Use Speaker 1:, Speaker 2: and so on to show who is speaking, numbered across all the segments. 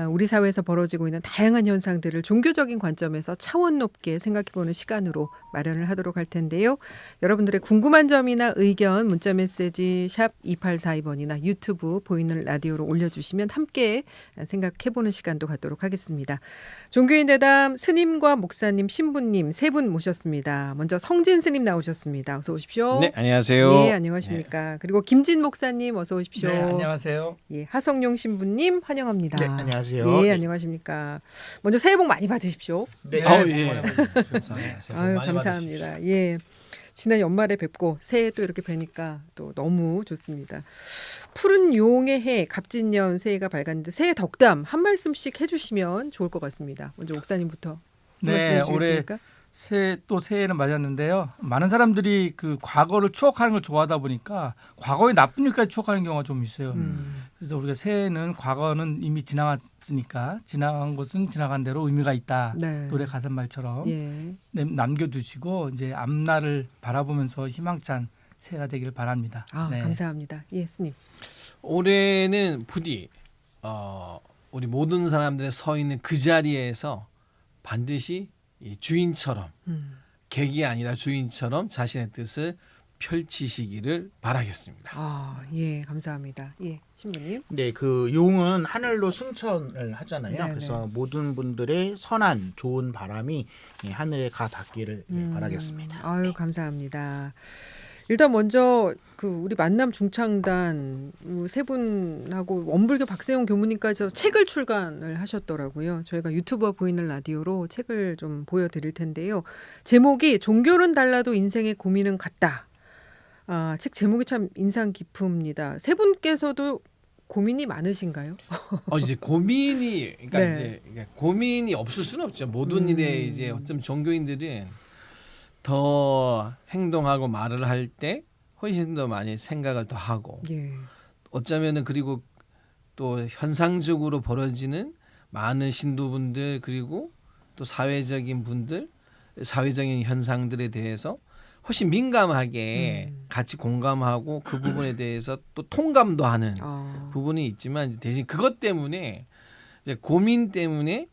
Speaker 1: 우리 사회에서 벌어지고 있는 다양한 현상들을 종교적인 관점에서 차원 높게 생각해보는 시간으로 마련을 하도록 할 텐데요. 여러분들의 궁금한 점이나 의견 문자 메시지 샵 2842번이나 유튜브 보이는 라디오로 올려주시면 함께 생각해보는 시간도 갖도록 하겠습니다. 종교인 대담 스님과 목사님, 신부님 세 분 모셨습니다. 먼저 성진 스님 나오셨습니다. 어서 오십시오.
Speaker 2: 네, 안녕하세요.
Speaker 1: 예, 안녕하십니까. 그리고 김진 목사님 어서 오십시오.
Speaker 3: 네, 안녕하세요.
Speaker 1: 예, 하성룡 신부님 환영합니다.
Speaker 4: 네, 안녕하세요.
Speaker 1: 예, 안녕하십니까. 먼저 새해 복 많이 받으십시오.
Speaker 4: 네,
Speaker 2: 예.
Speaker 1: 아유, 감사합니다. 예. 지난 연말에 뵙고 새해 또 이렇게 뵈니까 또 너무 좋습니다. 푸른 용의 해 갑진년 새해가 밝았는데 새해 덕담 한 말씀씩 해주시면 좋을 것 같습니다. 먼저 목사님부터
Speaker 3: 네,
Speaker 1: 말씀해 주시겠습니까?
Speaker 3: 새해는 맞았는데요. 많은 사람들이 그 과거를 추억하는 걸 좋아하다 보니까 과거의 나쁜 일까지 추억하는 경우가 좀 있어요. 그래서 우리가 새해는 과거는 이미 지나갔으니까 지나간 것은 지나간 대로 의미가 있다.
Speaker 1: 네.
Speaker 3: 노래 가사 말처럼
Speaker 1: 예.
Speaker 3: 남겨두시고 이제 앞날을 바라보면서 희망찬 새해가 되기를 바랍니다.
Speaker 1: 아,
Speaker 3: 네.
Speaker 1: 감사합니다. 예, 스님.
Speaker 2: 올해는 부디 우리 모든 사람들이 서 있는 그 자리에서 반드시 이 주인처럼 객이 아니라 주인처럼 자신의 뜻을 펼치시기를 바라겠습니다.
Speaker 1: 아, 예, 감사합니다. 예, 신부님.
Speaker 4: 네, 그 용은 하늘로 승천을 하잖아요.
Speaker 1: 네네.
Speaker 4: 그래서 모든 분들의 선한 좋은 바람이 하늘에 가 닿기를 바라겠습니다.
Speaker 1: 아유, 감사합니다. 일단 먼저 그 우리 만남 중창단 세 분하고 원불교 박세용 교무님까지 책을 출간을 하셨더라고요. 저희가 유튜브와 보이는 라디오로 책을 좀 보여드릴 텐데요. 제목이 종교는 달라도 인생의 고민은 같다. 아, 책 제목이 참 인상 깊습니다. 세 분께서도 고민이 많으신가요?
Speaker 2: 이제 고민이 그러니까
Speaker 1: 네.
Speaker 2: 이제 고민이 없을 수는 없죠. 모든 일에 이제 어쩜 종교인들은 더 행동하고 말을 할 때 훨씬 더 많이 생각을 더 하고
Speaker 1: 예.
Speaker 2: 어쩌면은 그리고 또 현상적으로 벌어지는 많은 신도분들 그리고 또 사회적인 분들 사회적인 현상들에 대해서 훨씬 민감하게 같이 공감하고 그 부분에 대해서 또 통감도 하는 부분이 있지만 대신 그것 때문에 이제 고민 때문에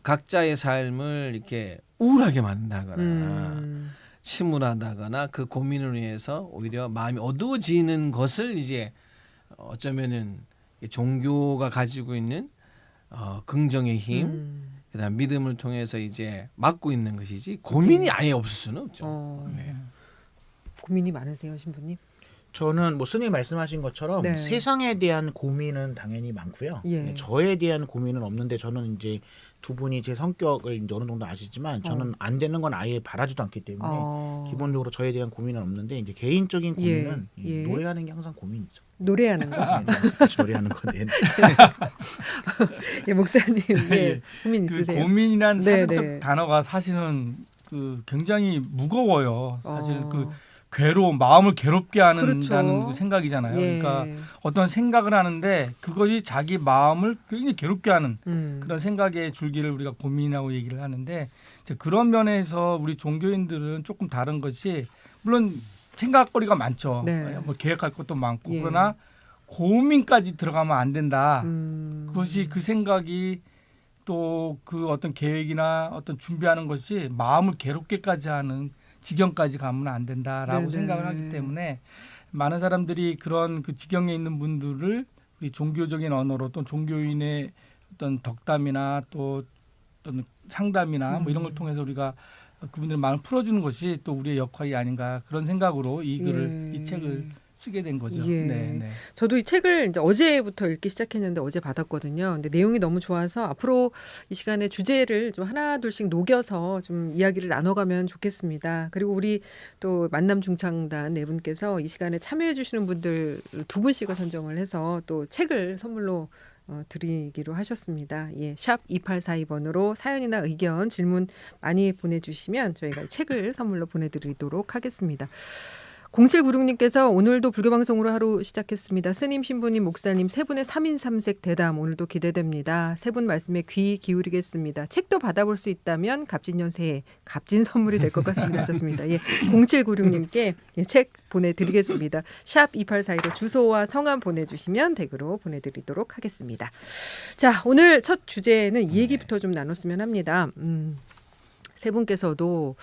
Speaker 2: 각자의 삶을 이렇게 우울하게 만든다거나 침울하다거나 그 고민을 위해서 오히려 마음이 어두워지는 것을 이제 어쩌면은 종교가 가지고 있는 긍정의 힘, 그다음 믿음을 통해서 이제 막고 있는 것이지 고민이 아예 없을 수는 없죠. 네.
Speaker 1: 고민이 많으세요, 신부님?
Speaker 4: 저는 뭐 스님 말씀하신 것처럼
Speaker 1: 네.
Speaker 4: 세상에 대한 고민은 당연히 많고요.
Speaker 1: 예.
Speaker 4: 저에 대한 고민은 없는데 저는 이제 두 분이 제 성격을 이제 어느 정도 아시지만 저는 안 되는 건 아예 바라지도 않기 때문에 기본적으로 저에 대한 고민은 없는데 이제 개인적인 고민은
Speaker 1: 예.
Speaker 4: 노래하는 게 항상 고민이죠.
Speaker 1: 노래하는 거.
Speaker 4: 네, 같이 노래하는 거. 네.
Speaker 1: 예, 목사님, 예, 고민
Speaker 3: 그
Speaker 1: 있으세요?
Speaker 3: 고민이란 사회적
Speaker 1: 네.
Speaker 3: 단어가 사실은 그 굉장히 무거워요. 사실
Speaker 1: 어.
Speaker 3: 그 괴로움, 마음을 괴롭게 하는다는
Speaker 1: 그렇죠.
Speaker 3: 그 생각이잖아요.
Speaker 1: 예.
Speaker 3: 그러니까 어떤 생각을 하는데 그것이 자기 마음을 굉장히 괴롭게 하는 그런 생각의 줄기를 우리가 고민이라고 얘기를 하는데 이제 그런 면에서 우리 종교인들은 조금 다른 것이 물론 생각거리가 많죠.
Speaker 1: 네.
Speaker 3: 뭐 계획할 것도 많고
Speaker 1: 예.
Speaker 3: 그러나 고민까지 들어가면 안 된다. 그것이 그 생각이 또 그 어떤 계획이나 어떤 준비하는 것이 마음을 괴롭게까지 하는 지경까지 가면 안 된다라고
Speaker 1: 네네.
Speaker 3: 생각을 하기 때문에 많은 사람들이 그런 그 지경에 있는 분들을 우리 종교적인 언어로 또 종교인의 어떤 덕담이나 또 어떤 상담이나 뭐 이런 걸 통해서 우리가 그분들의 마음을 풀어주는 것이 또 우리의 역할이 아닌가 그런 생각으로 이 글을 이 책을 쓰게 된 거죠.
Speaker 1: 예.
Speaker 3: 네.
Speaker 1: 저도 이 책을 이제 어제부터 읽기 시작했는데 어제 받았거든요. 근데 내용이 너무 좋아서 앞으로 이 시간에 주제를 좀 하나 둘씩 녹여서 좀 이야기를 나눠가면 좋겠습니다. 그리고 우리 또 만남 중창단 네 분께서 이 시간에 참여해 주시는 분들 두 분씩을 선정을 해서 또 책을 선물로 드리기로 하셨습니다. 예, 샵 2842번으로 사연이나 의견, 질문 많이 보내주시면 저희가 책을 선물로 보내드리도록 하겠습니다. 0796님께서 오늘도 불교방송으로 하루 시작했습니다. 스님, 신부님, 목사님 세 분의 3인 3색 대담 오늘도 기대됩니다. 세 분 말씀에 귀 기울이겠습니다. 책도 받아볼 수 있다면 갑진년 새해 값진 선물이 될 것 같습니다. 하셨습니다. 예, 0796님께 예, 책 보내드리겠습니다. 샵 2842로 주소와 성함 보내주시면 댁으로 보내드리도록 하겠습니다. 자, 오늘 첫 주제는 이 얘기부터 좀 나눴으면 합니다. 세 분께서도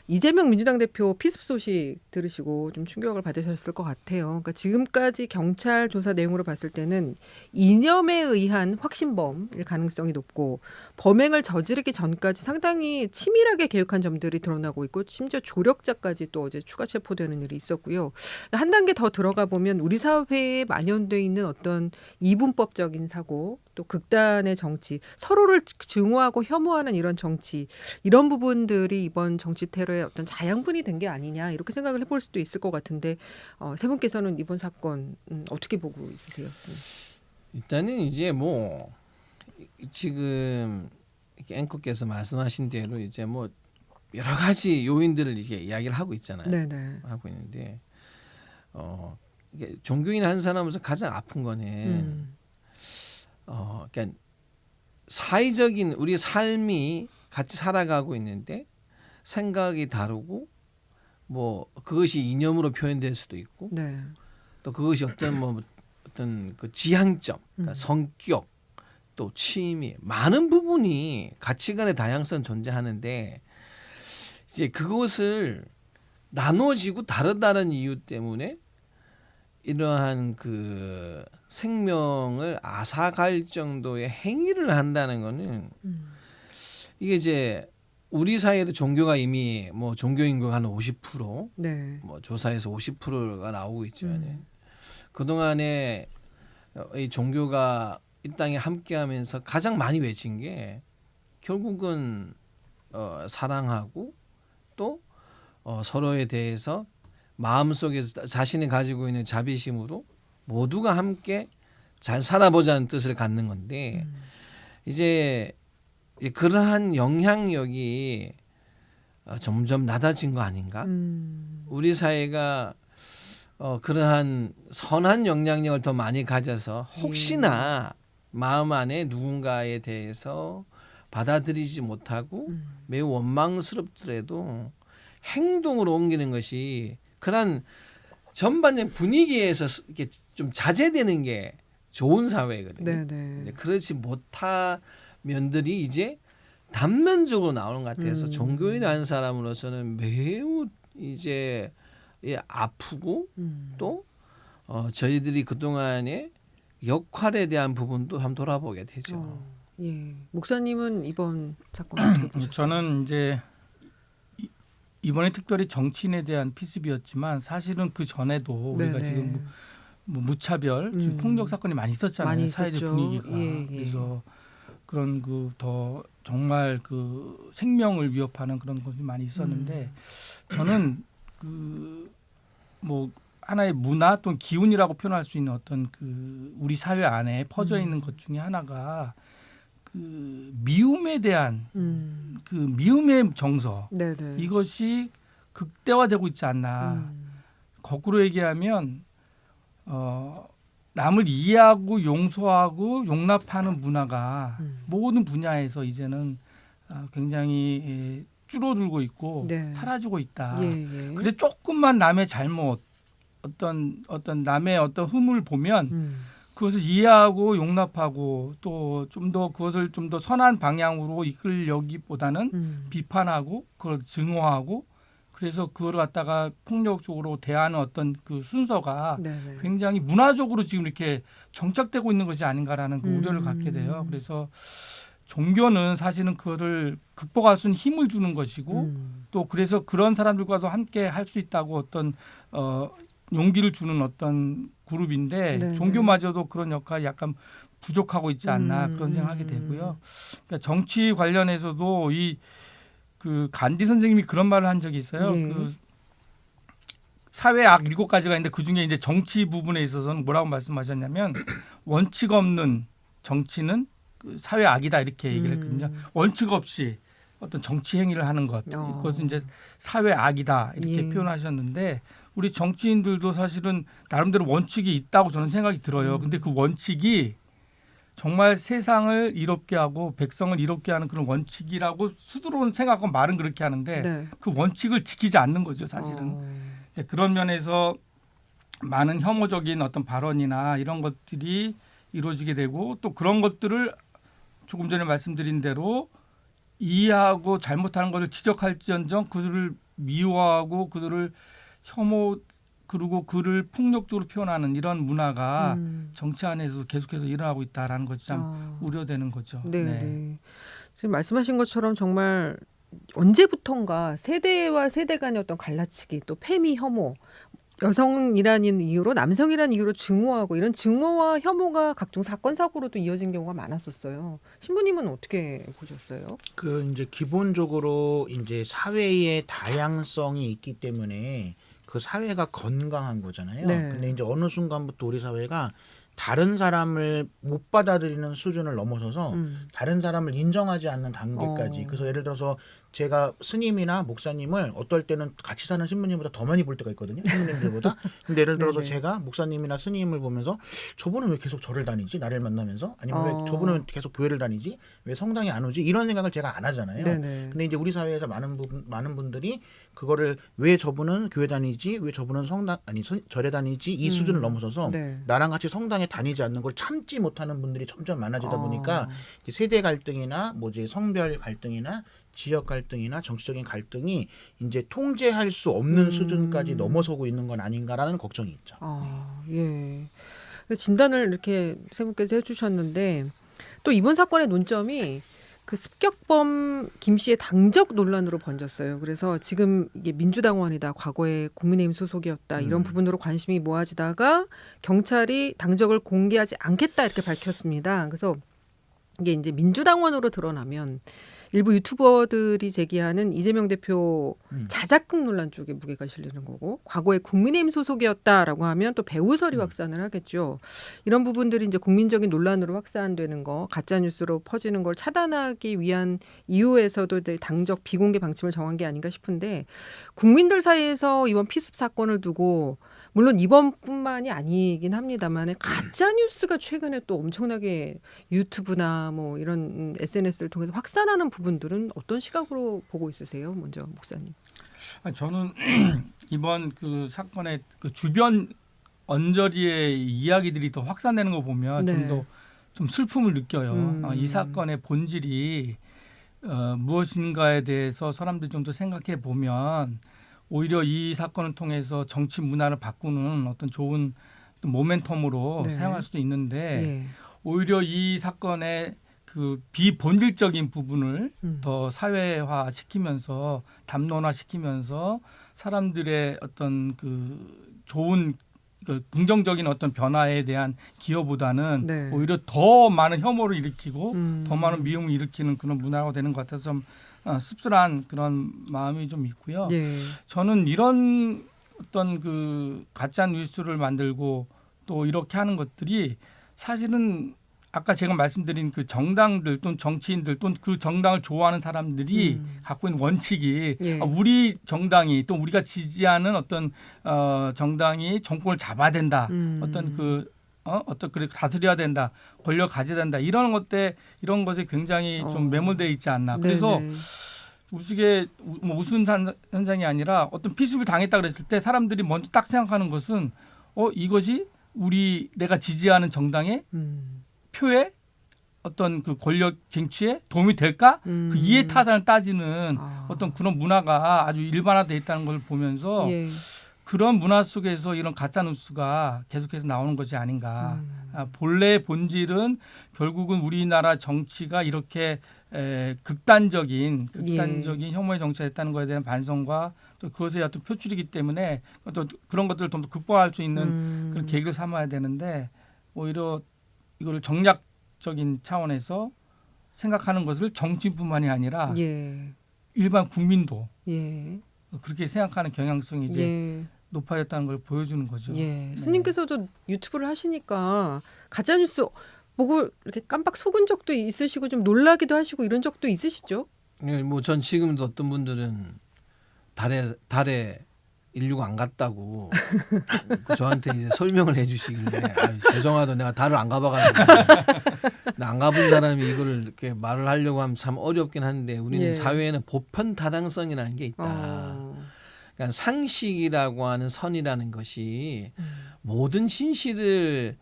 Speaker 1: 이재명 민주당 대표 피습 소식 들으시고 좀 충격을 받으셨을 것 같아요. 그러니까 지금까지 경찰 조사 내용으로 봤을 때는 이념에 의한 확신범일 가능성이 높고 범행을 저지르기 전까지 상당히 치밀하게 계획한 점들이 드러나고 있고 심지어 조력자까지 또 어제 추가 체포되는 일이 있었고요. 한 단계 더 들어가 보면 우리 사회에 만연돼 있는 어떤 이분법적인 사고 또 극단의 정치, 서로를 증오하고 혐오하는 이런 정치, 이런 부분들이 이번 정치 테러의 어떤 자양분이 된 게 아니냐 이렇게 생각을 해볼 수도 있을 것 같은데 세 분께서는 이번 사건 어떻게 보고 있으세요?
Speaker 2: 일단은 이제 뭐 지금 앵커께서 말씀하신 대로 이제 뭐 여러 가지 요인들을 이제 이야기를 하고 있잖아요.
Speaker 1: 네네.
Speaker 2: 하고 있는데 이게 종교인 한 사람으로서 가장 아픈 거는 그러니까 사회적인 우리 삶이 같이 살아가고 있는데 생각이 다르고 뭐 그것이 이념으로 표현될 수도 있고
Speaker 1: 네.
Speaker 2: 또 그것이 어떤 그 지향점, 그러니까 성격 또 취미 많은 부분이 가치관의 다양성 존재하는데 이제 그것을 나눠지고 다르다는 이유 때문에 이러한 그 생명을 앗아갈 정도의 행위를 한다는 거는 이게 이제 우리 사회에도 종교가 이미 뭐 종교 인구가 한 50%
Speaker 1: 네.
Speaker 2: 뭐 조사에서 50%가 나오고 있지만 그 동안에 이 종교가 이 땅에 함께하면서 가장 많이 외친 게 결국은 사랑하고 또 서로에 대해서 마음속에서 자신이 가지고 있는 자비심으로 모두가 함께 잘 살아보자는 뜻을 갖는 건데 이제 그러한 영향력이 점점 낮아진 거 아닌가? 우리 사회가 그러한 선한 영향력을 더 많이 가져서 혹시나 마음 안에 누군가에 대해서 받아들이지 못하고 매우 원망스럽더라도 행동으로 옮기는 것이 그런 전반적인 분위기에서 이렇게 좀 자제되는 게 좋은 사회거든요.
Speaker 1: 네네.
Speaker 2: 그렇지 못한 면들이 이제 단면적으로 나오는 것 같아서 종교인이라는 사람으로서는 매우 이제 아프고 또 저희들이 그동안의 역할에 대한 부분도 한번 돌아보게 되죠.
Speaker 1: 예. 목사님은 이번 사건 어떻게 보셨어요?
Speaker 3: 저는 이제 이번에 특별히 정치인에 대한 피습이었지만 사실은 그 전에도 우리가 지금 뭐 무차별 지금 폭력 사건이 많이 있었잖아요.
Speaker 1: 많이
Speaker 3: 사회적
Speaker 1: 있었죠.
Speaker 3: 분위기가.
Speaker 1: 예.
Speaker 3: 그래서 그런 그 더 정말 그 생명을 위협하는 그런 것이 많이 있었는데 저는 그 뭐 하나의 문화 또는 기운이라고 표현할 수 있는 어떤 그 우리 사회 안에 퍼져 있는 것 중에 하나가 그 미움에 대한 그 미움의 정서
Speaker 1: 네네.
Speaker 3: 이것이 극대화되고 있지 않나. 거꾸로 얘기하면 남을 이해하고 용서하고 용납하는 문화가 모든 분야에서 이제는 굉장히 줄어들고 있고
Speaker 1: 네.
Speaker 3: 사라지고 있다.
Speaker 1: 예.
Speaker 3: 그래서 조금만 남의 잘못 어떤 남의 어떤 흠을 보면 그것을 이해하고 용납하고 또 좀 더 그것을 좀 더 선한 방향으로 이끌려기보다는 비판하고 그걸 증오하고 그래서 그걸 갖다가 폭력적으로 대하는 어떤 그 순서가
Speaker 1: 네네.
Speaker 3: 굉장히 문화적으로 지금 이렇게 정착되고 있는 것이 아닌가라는 그 우려를 갖게 돼요. 그래서 종교는 사실은 그거를 극복할 수 있는 힘을 주는 것이고 또 그래서 그런 사람들과도 함께 할 수 있다고 어떤 용기를 주는 어떤 그룹인데
Speaker 1: 네네.
Speaker 3: 종교마저도 그런 역할이 약간 부족하고 있지 않나 그런 생각하게 되고요. 그러니까 정치 관련해서도 이 그 간디 선생님이 그런 말을 한 적이 있어요.
Speaker 1: 예.
Speaker 3: 그 사회 악 7가지가 있는데 그 중에 이제 정치 부분에 있어서는 뭐라고 말씀하셨냐면 원칙 없는 정치는 그 사회 악이다 이렇게 얘기를 했거든요. 원칙 없이 어떤 정치 행위를 하는 것 그것은 이제 사회 악이다 이렇게
Speaker 1: 예.
Speaker 3: 표현하셨는데 우리 정치인들도 사실은 나름대로 원칙이 있다고 저는 생각이 들어요. 근데 그 원칙이 정말 세상을 이롭게 하고 백성을 이롭게 하는 그런 원칙이라고 스스로는 생각하고 말은 그렇게 하는데
Speaker 1: 네.
Speaker 3: 그 원칙을 지키지 않는 거죠, 사실은. 네, 그런 면에서 많은 혐오적인 어떤 발언이나 이런 것들이 이루어지게 되고 또 그런 것들을 조금 전에 말씀드린 대로 이해하고 잘못하는 것을 지적할지언정 그들을 미워하고 그들을 혐오 그리고 그를 폭력적으로 표현하는 이런 문화가 정치 안에서 계속해서 일어나고 있다라는 것이 참 우려되는 거죠.
Speaker 1: 네, 네. 지금 말씀하신 것처럼 정말 언제부턴가 세대와 세대 간의 어떤 갈라치기, 또 페미 혐오, 여성이라는 이유로 남성이라는 이유로 증오하고 이런 증오와 혐오가 각종 사건 사고로도 이어진 경우가 많았었어요. 신부님은 어떻게 보셨어요?
Speaker 4: 그 이제 기본적으로 이제 사회의 다양성이 있기 때문에 그 사회가 건강한 거잖아요.
Speaker 1: 네.
Speaker 4: 근데 이제 어느 순간부터 우리 사회가 다른 사람을 못 받아들이는 수준을 넘어서서 다른 사람을 인정하지 않는 단계까지. 그래서 예를 들어서 제가 스님이나 목사님을 어떨 때는 같이 사는 신부님보다 더 많이 볼 때가 있거든요. 신부님들보다. 근데 예를 들어서
Speaker 1: 네네.
Speaker 4: 제가 목사님이나 스님을 보면서 저분은 왜 계속 절을 다니지? 나를 만나면서? 아니면 왜 저분은 왜 계속 교회를 다니지? 왜 성당에 안 오지? 이런 생각을 제가 안 하잖아요.
Speaker 1: 네네.
Speaker 4: 근데 이제 우리 사회에서 많은 분들이 그거를 왜 저분은 교회 다니지? 왜 저분은 성당 아니 절에 다니지? 이 수준을 넘어서서
Speaker 1: 네.
Speaker 4: 나랑 같이 성당에 다니지 않는 걸 참지 못하는 분들이 점점 많아지다 보니까 이제 세대 갈등이나 뭐 이제 성별 갈등이나 지역 갈등이나 정치적인 갈등이 이제 통제할 수 없는 수준까지 넘어서고 있는 건 아닌가라는 걱정이 있죠.
Speaker 1: 예. 진단을 이렇게 세 분께서 해주셨는데 또 이번 사건의 논점이 그 습격범 김 씨의 당적 논란으로 번졌어요. 그래서 지금 이게 민주당원이다, 과거에 국민의힘 소속이었다 이런 부분으로 관심이 모아지다가 경찰이 당적을 공개하지 않겠다 이렇게 밝혔습니다. 그래서 이게 이제 민주당원으로 드러나면 일부 유튜버들이 제기하는 이재명 대표 자작극 논란 쪽에 무게가 실리는 거고 과거에 국민의힘 소속이었다라고 하면 또 배우설이 확산을 하겠죠. 이런 부분들이 이제 국민적인 논란으로 확산되는 거, 가짜 뉴스로 퍼지는 걸 차단하기 위한 이유에서도 당적 비공개 방침을 정한 게 아닌가 싶은데 국민들 사이에서 이번 피습 사건을 두고 물론 이번뿐만이 아니긴 합니다만 가짜 뉴스가 최근에 또 엄청나게 유튜브나 뭐 이런 SNS를 통해서 확산하는 부분들은 어떤 시각으로 보고 있으세요? 먼저 목사님.
Speaker 3: 저는 이번 그 사건의 그 주변 언저리의 이야기들이 더 확산되는 거 보면
Speaker 1: 네.
Speaker 3: 좀 더 좀 슬픔을 느껴요. 이 사건의 본질이 무엇인가에 대해서 사람들이 좀 더 생각해 보면 오히려 이 사건을 통해서 정치 문화를 바꾸는 어떤 좋은 모멘텀으로
Speaker 1: 네.
Speaker 3: 사용할 수도 있는데
Speaker 1: 예.
Speaker 3: 오히려 이 사건의 그 비본질적인 부분을 더 사회화 시키면서 담론화 시키면서 사람들의 어떤 그 좋은 그 긍정적인 어떤 변화에 대한 기여보다는
Speaker 1: 네.
Speaker 3: 오히려 더 많은 혐오를 일으키고 더 많은 미움을 일으키는 그런 문화가 되는 것 같아서 좀 씁쓸한 그런 마음이 좀 있고요.
Speaker 1: 예.
Speaker 3: 저는 이런 어떤 그 가짜 뉴스를 만들고 또 이렇게 하는 것들이 사실은 아까 제가 말씀드린 그 정당들 또는 정치인들 또는 그 정당을 좋아하는 사람들이 갖고 있는 원칙이
Speaker 1: 예.
Speaker 3: 우리 정당이 또 우리가 지지하는 어떤 정당이 정권을 잡아야 된다. 어떤 어떤 그렇게 다스려야 된다. 권력 가져야 된다. 이런 것에 굉장히 좀 매몰되어 있지 않나. 그래서
Speaker 1: 네네.
Speaker 3: 우스운 현상이 아니라 어떤 피습을 당했다 그랬을 때 사람들이 먼저 딱 생각하는 것은 이것이 내가 지지하는 정당의 표에 어떤 그 권력 쟁취에 도움이 될까? 그 이해 타산을 따지는 어떤 그런 문화가 아주 일반화되어 있다는 걸 보면서
Speaker 1: 예.
Speaker 3: 그런 문화 속에서 이런 가짜 뉴스가 계속해서 나오는 것이 아닌가. 본래의 본질은 결국은 우리나라 정치가 이렇게 극단적인 혐오의 정치가 됐다는 것에 대한 반성과 또 그것의 어떤 표출이기 때문에 또 그런 것들을 좀 더 극복할 수 있는 그런 계기를 삼아야 되는데 오히려 이거를 정략적인 차원에서 생각하는 것을 정치뿐만이 아니라
Speaker 1: 예.
Speaker 3: 일반 국민도
Speaker 1: 예.
Speaker 3: 그렇게 생각하는 경향성이 이제
Speaker 1: 예.
Speaker 3: 높아졌다는 걸 보여주는 거죠.
Speaker 1: 예.
Speaker 3: 네.
Speaker 1: 스님께서도 유튜브를 하시니까 가짜 뉴스 보고 이렇게 깜빡 속은 적도 있으시고 좀 놀라기도 하시고 이런 적도 있으시죠?
Speaker 2: 뭐 전 지금도 어떤 분들은 달에 인류가 안 갔다고 저한테 이제 설명을 해주시길래 죄송하다 내가 달을 안 가봐가지고 나 안 가본 사람이 이거를 이렇게 말을 하려고 하면 참 어렵긴 한데 우리는
Speaker 1: 예.
Speaker 2: 사회에는 보편 타당성이라는 게 있다. 그러니까 상식이라고 하는 선이라는 것이 모든 진실을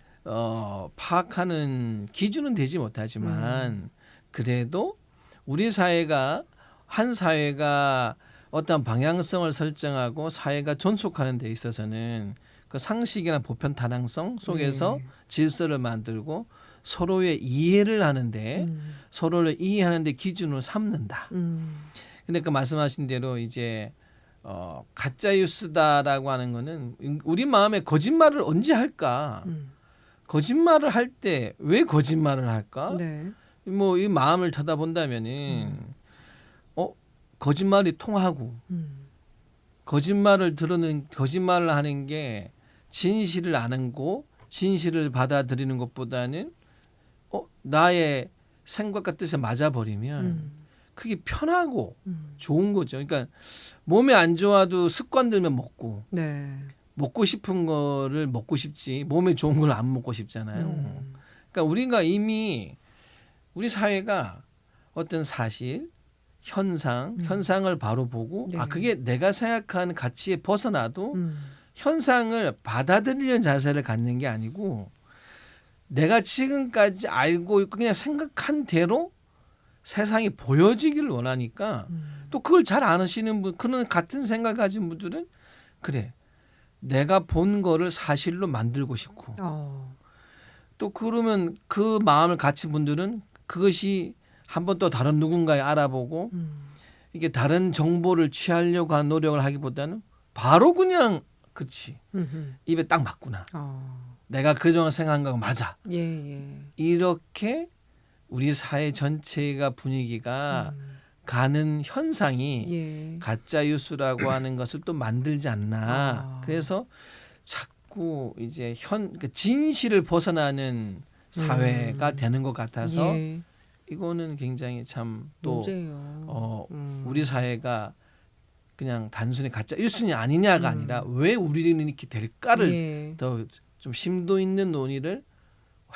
Speaker 2: 파악하는 기준은 되지 못하지만 그래도 우리 사회가 한 사회가 어떤 방향성을 설정하고 사회가 존속하는 데 있어서는 그 상식이나 보편 타당성 속에서 질서를 만들고 서로의 이해를 하는데 서로를 이해하는데 기준으로 삼는다. 근데 그 말씀하신 대로 이제 가짜 뉴스다라고 하는 거는 우리 마음에 거짓말을 언제 할까? 거짓말을 할 때 왜 거짓말을 할까?
Speaker 1: 네.
Speaker 2: 뭐 이 마음을 쳐다본다면은 거짓말이 통하고 거짓말을 하는 게 진실을 아는 거 진실을 받아들이는 것보다는 나의 생각과 뜻에 맞아버리면 그게 편하고 좋은 거죠. 그러니까 몸에 안 좋아도 습관 들면 먹고
Speaker 1: 네.
Speaker 2: 먹고 싶은 거를 먹고 싶지 몸에 좋은 걸 안 먹고 싶잖아요. 그러니까 우리가 이미 우리 사회가 어떤 사실 현상을 바로 보고
Speaker 1: 네.
Speaker 2: 그게 내가 생각하는 가치에 벗어나도 현상을 받아들이는 자세를 갖는 게 아니고 내가 지금까지 알고 있고 그냥 생각한 대로 세상이 보여지기를 원하니까 또 그걸 잘 안 하시는 분 그런 같은 생각을 가진 분들은 그래 내가 본 거를 사실로 만들고 싶고 또 그러면 그 마음을 가진 분들은 그것이 한번 또 다른 누군가에 알아보고 이게 다른 정보를 취하려고 하는 노력을 하기보다는 바로 그냥 그치 입에 딱 맞구나. 내가 그동안 생각한 거 맞아.
Speaker 1: 예.
Speaker 2: 이렇게 우리 사회 전체가 분위기가 가는 현상이 가짜 뉴스라고 하는 것을 또 만들지 않나. 그래서 자꾸 이제 그 진실을 벗어나는 사회가 되는 것 같아서 이거는 굉장히 참 또 우리 사회가 그냥 단순히 가짜 뉴스냐 아니냐가 아니라 왜 우리는 이렇게 될까를 더 좀 심도 있는 논의를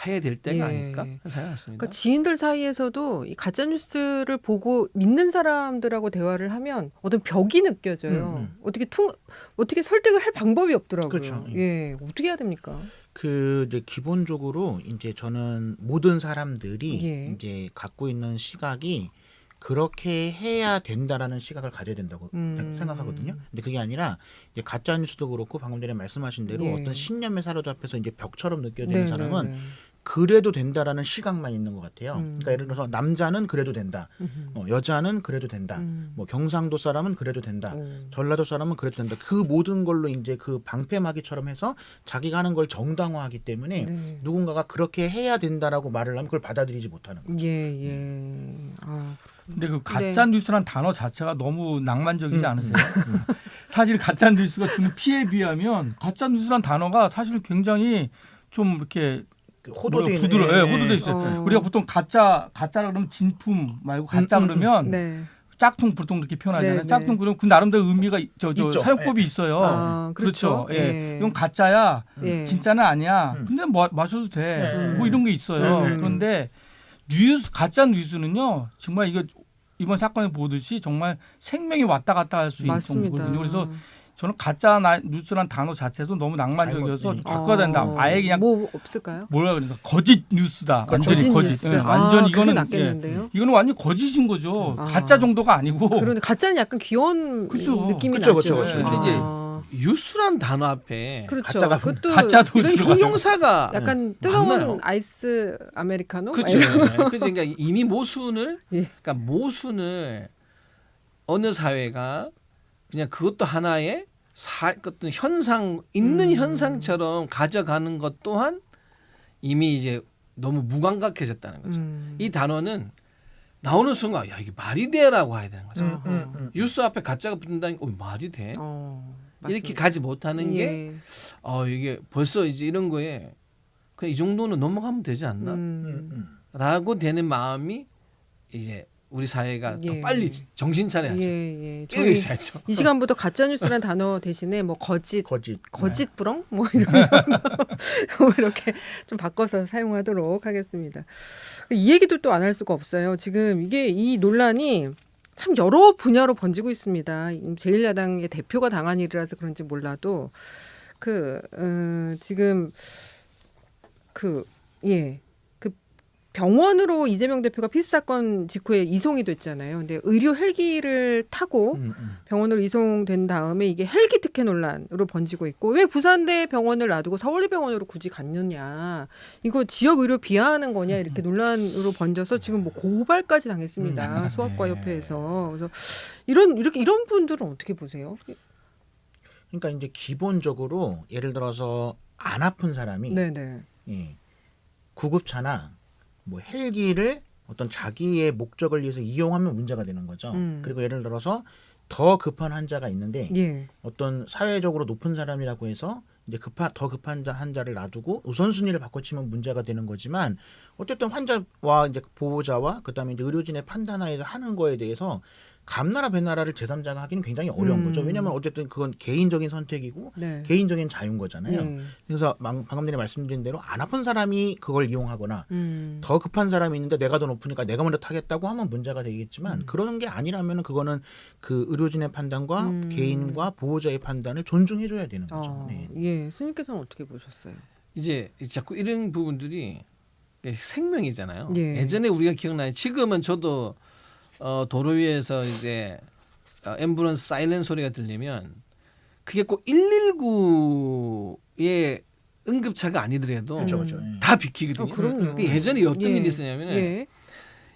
Speaker 2: 해야 될 때가 아닐까 생각했습니다.
Speaker 1: 그러니까 지인들 사이에서도 이 가짜 뉴스를 보고 믿는 사람들하고 대화를 하면 어떤 벽이 느껴져요. 어떻게 설득을 할 방법이 없더라고요.
Speaker 4: 그렇죠.
Speaker 1: 어떻게 해야 됩니까?
Speaker 4: 이제 기본적으로 이제 저는 모든 사람들이 이제 갖고 있는 시각이 그렇게 해야 된다라는 시각을 가져야 된다고 생각하거든요. 근데 그게 아니라 이제 가짜 뉴스도 그렇고 방금 전에 말씀하신 대로 어떤 신념에 사로잡혀서 이제 벽처럼 느껴지는 사람은 그래도 된다라는 시각만 있는 것 같아요. 그러니까 예를 들어서 남자는 그래도 된다, 여자는 그래도 된다, 뭐 경상도 사람은 그래도 된다, 전라도 사람은 그래도 된다. 그 모든 걸로 이제 그 방패막이처럼 해서 자기가 하는 걸 정당화하기 때문에 누군가가 그렇게 해야 된다라고 말을 하면 그걸 받아들이지 못하는 거죠.
Speaker 3: 근데 그 가짜 뉴스란 단어 자체가 너무 낭만적이지 않으세요? 사실 가짜 뉴스가 주는 피해에 비하면 가짜 뉴스란 단어가 사실 굉장히 좀 이렇게 호도돼 있어요. 우리가 보통 가짜라 그러면 진품 말고 가짜 그러면 짝퉁 보통 그렇게 표현하잖아요. 짝퉁 그러면 그 나름대로 의미가 사용법이 있어요. 그렇죠. 이건 가짜야. 진짜는 아니야. 근데 마셔도 돼. 뭐 이런 게 있어요. 그런데 가짜 뉴스는요. 정말 이번 사건에 보듯이 정말 생명이 왔다 갔다 할 수 있는 거거든요. 그래서 저는 가짜 뉴스란 단어 자체도 너무 낭만적이어서 좀 바꿔야 된다. 아예 그냥
Speaker 1: 뭐 없을까요?
Speaker 3: 뭐라 그러니까 거짓 뉴스다. 완전히 거짓. 완전 이거는
Speaker 1: 낫겠는데요?
Speaker 3: 이거는 완전 거짓인 거죠. 가짜 정도가 아니고.
Speaker 1: 그런데 가짜는 약간 귀여운 느낌이
Speaker 4: 그쵸,
Speaker 1: 나죠.
Speaker 4: 그쵸.
Speaker 2: 근데 이제 뉴스란 단어 앞에
Speaker 3: 가짜도
Speaker 2: 이런 형용사가
Speaker 1: 약간 뜨거운
Speaker 2: 맞나요?
Speaker 1: 아이스 아메리카노?
Speaker 2: 그렇죠. 그러니까 이미 모순을 어느 사회가 그냥 그것도 하나의 어떤 현상 있는 현상처럼 가져가는 것 또한 이미 이제 너무 무감각해졌다는 거죠. 이 단어는 나오는 순간 이게 말이 돼라고 해야 되는 거죠. 뉴스 앞에 가짜가 붙는다니 말이 돼? 이렇게 가지 못하는 게 이게 벌써 이제 이런 거에 그냥 이 정도는 넘어가면 되지 않나? 라고 되는 마음이 이제 우리 사회가
Speaker 1: 예.
Speaker 2: 더 빨리 정신 차려야죠.
Speaker 1: 예, 예.
Speaker 2: 깨어
Speaker 1: 저희
Speaker 2: 있어야죠.
Speaker 1: 이 시간부터 가짜 뉴스라는 단어 대신에 뭐 거짓 부렁 뭐 이런 정도 이렇게 좀 바꿔서 사용하도록 하겠습니다. 이 얘기도 또 안 할 수가 없어요. 지금 이게 이 논란이 참 여러 분야로 번지고 있습니다. 제1야당의 대표가 당한 일이라서 그런지 몰라도 지금 그 병원으로 이재명 대표가 피습 사건 직후에 이송이 됐잖아요. 근데 의료 헬기를 타고 병원으로 이송된 다음에 이게 헬기 특혜 논란으로 번지고 있고 왜 부산대 병원을 놔두고 서울대 병원으로 굳이 갔느냐. 이거 지역 의료 비하하는 거냐 이렇게 논란으로 번져서 지금 뭐 고발까지 당했습니다. 소아과협회에서. 그래서 이런 분들은 어떻게 보세요?
Speaker 4: 그러니까 이제 기본적으로 예를 들어서 안 아픈 사람이
Speaker 1: 네네.
Speaker 4: 예, 구급차나 뭐 헬기를 어떤 자기의 목적을 위해서 이용하면 문제가 되는 거죠. 그리고 예를 들어서 더 급한 환자가 있는데
Speaker 1: 예.
Speaker 4: 어떤 사회적으로 높은 사람이라고 해서 이제 더 급한 환자를 놔두고 우선순위를 바꿔치면 문제가 되는 거지만 어쨌든 환자와 이제 보호자와 그다음에 이제 의료진의 판단하에서 하는 거에 대해서 감나라 배나라를 제3자가 하기는 굉장히 어려운 거죠. 왜냐하면 어쨌든 그건 개인적인 선택이고
Speaker 1: 네.
Speaker 4: 개인적인 자유인 거잖아요. 그래서 방금 전에 말씀드린 대로 안 아픈 사람이 그걸 이용하거나 더 급한 사람이 있는데 내가 더 높으니까 내가 먼저 타겠다고 하면 문제가 되겠지만 그런 게 아니라면 그거는 그 의료진의 판단과 개인과 보호자의 판단을 존중해줘야 되는 거죠. 네.
Speaker 1: 예, 스님께서는 어떻게 보셨어요?
Speaker 2: 이제 자꾸 이런 부분들이 생명이잖아요.
Speaker 1: 예.
Speaker 2: 예전에 우리가 기억나요. 지금은 저도 도로 위에서 이제 앰뷸런스 사이렌 소리가 들리면 그게 꼭 119의 응급차가 아니더라도
Speaker 4: 그렇죠.
Speaker 2: 다 비키거든요.
Speaker 1: 그럼요.
Speaker 2: 예전에 어떤 일이 있었냐면
Speaker 1: 예.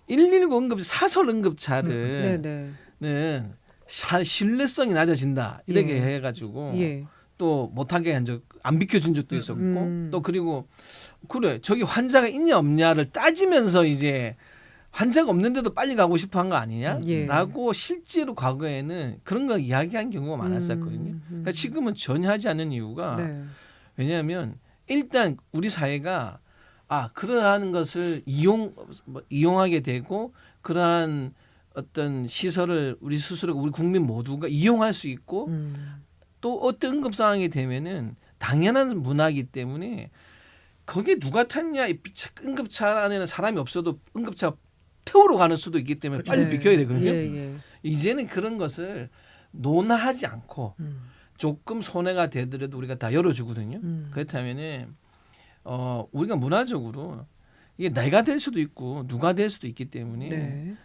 Speaker 2: 119 응급 사설 응급차를
Speaker 1: 네네.
Speaker 2: 신뢰성이 낮아진다 이렇게
Speaker 1: 예.
Speaker 2: 해가지고
Speaker 1: 예.
Speaker 2: 또 못하게 한 적 안 비켜준 적도 있었고 또 그리고 그래 저기 환자가 있냐 없냐를 따지면서 이제 환자가 없는데도 빨리 가고 싶어 한 거 아니냐?
Speaker 1: 예.
Speaker 2: 라고 실제로 과거에는 그런 거 이야기한 경우가 많았었거든요. 그러니까 지금은 전혀 하지 않는 이유가
Speaker 1: 네.
Speaker 2: 왜냐하면 일단 우리 사회가 그러한 것을 이용하게 되고 그러한 어떤 시설을 우리 스스로 우리 국민 모두가 이용할 수 있고 또 어떤 응급 상황이 되면은 당연한 문화이기 때문에 거기에 누가 탔냐 응급차 안에는 사람이 없어도 응급차 태우러 가는 수도 있기 때문에 빨리
Speaker 1: 네.
Speaker 2: 비켜야 되거든요.
Speaker 1: 예.
Speaker 2: 이제는 그런 것을 논하지 않고 조금 손해가 되더라도 우리가 다 열어주거든요. 그렇다면은 우리가 문화적으로 이게 내가 될 수도 있고 누가 될 수도 있기 때문에
Speaker 1: 네.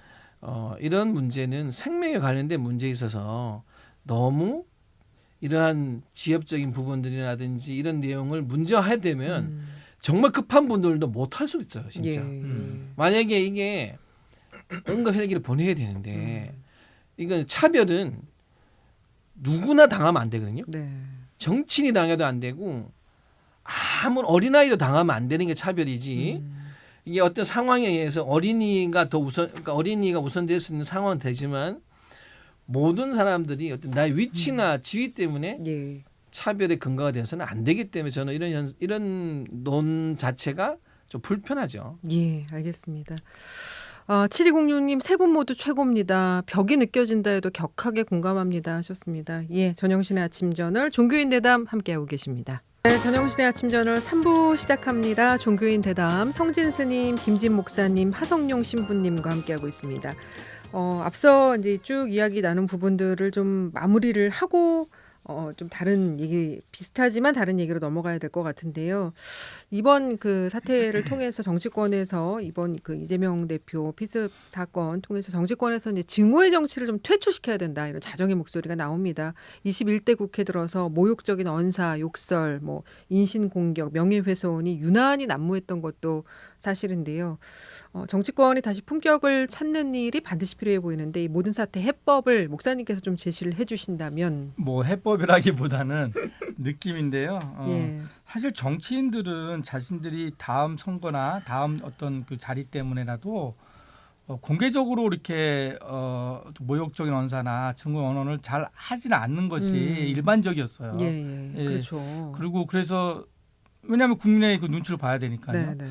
Speaker 2: 이런 문제는 생명에 관련된 문제에 있어서 너무 이러한 지엽적인 부분들이라든지 이런 내용을 문제화되면 정말 급한 분들도 못 할 수도 있어요, 진짜.
Speaker 1: 예.
Speaker 2: 만약에 이게 응급 헬기를 보내야 되는데 이건 차별은 누구나 당하면 안 되거든요.
Speaker 1: 네.
Speaker 2: 정치인이 당해도 안 되고 아무 어린아이도 당하면 안 되는 게 차별이지. 이게 어떤 상황에 의해서 그러니까 어린이가 우선될 수 있는 상황은 되지만 모든 사람들이 어떤 나의 위치나 지위 때문에
Speaker 1: 예.
Speaker 2: 차별의 근거가 돼서는 안 되기 때문에 저는 이런 논 자체가 좀 불편하죠.
Speaker 1: 예, 알겠습니다. 7206님 세 분 모두 최고입니다. 벽이 느껴진다 해도 격하게 공감합니다 하셨습니다. 예, 전영신의 아침 저널 종교인 대담 함께하고 계십니다. 네, 전영신의 아침 저널 3부 시작합니다. 종교인 대담 성진 스님, 김진 목사님, 하성룡 신부님과 함께하고 있습니다. 앞서 이제 쭉 이야기 나눈 부분들을 좀 마무리를 하고 좀 다른 얘기 비슷하지만 다른 얘기로 넘어가야 될 것 같은데요. 이번 그 사태를 통해서 정치권에서 이번 그 이재명 대표 피습 사건 통해서 정치권에서 이제 증오의 정치를 좀 퇴출시켜야 된다 이런 자정의 목소리가 나옵니다. 21대 국회 들어서 모욕적인 언사, 욕설, 뭐 인신공격, 명예훼손이 유난히 난무했던 것도 사실인데요. 정치권이 다시 품격을 찾는 일이 반드시 필요해 보이는데 이 모든 사태 해법을 목사님께서 좀 제시를 해주신다면
Speaker 3: 뭐 해법이라기보다는 느낌인데요.
Speaker 1: 예.
Speaker 3: 사실 정치인들은 자신들이 다음 선거나 다음 어떤 그 자리 때문에라도 공개적으로 이렇게 모욕적인 언사나 증오 언어를 잘 하지는 않는 것이 일반적이었어요.
Speaker 1: 예.
Speaker 3: 예.
Speaker 1: 그렇죠.
Speaker 3: 그리고 그래서 왜냐하면 국민의 그 눈치를 봐야 되니까요.
Speaker 1: 네.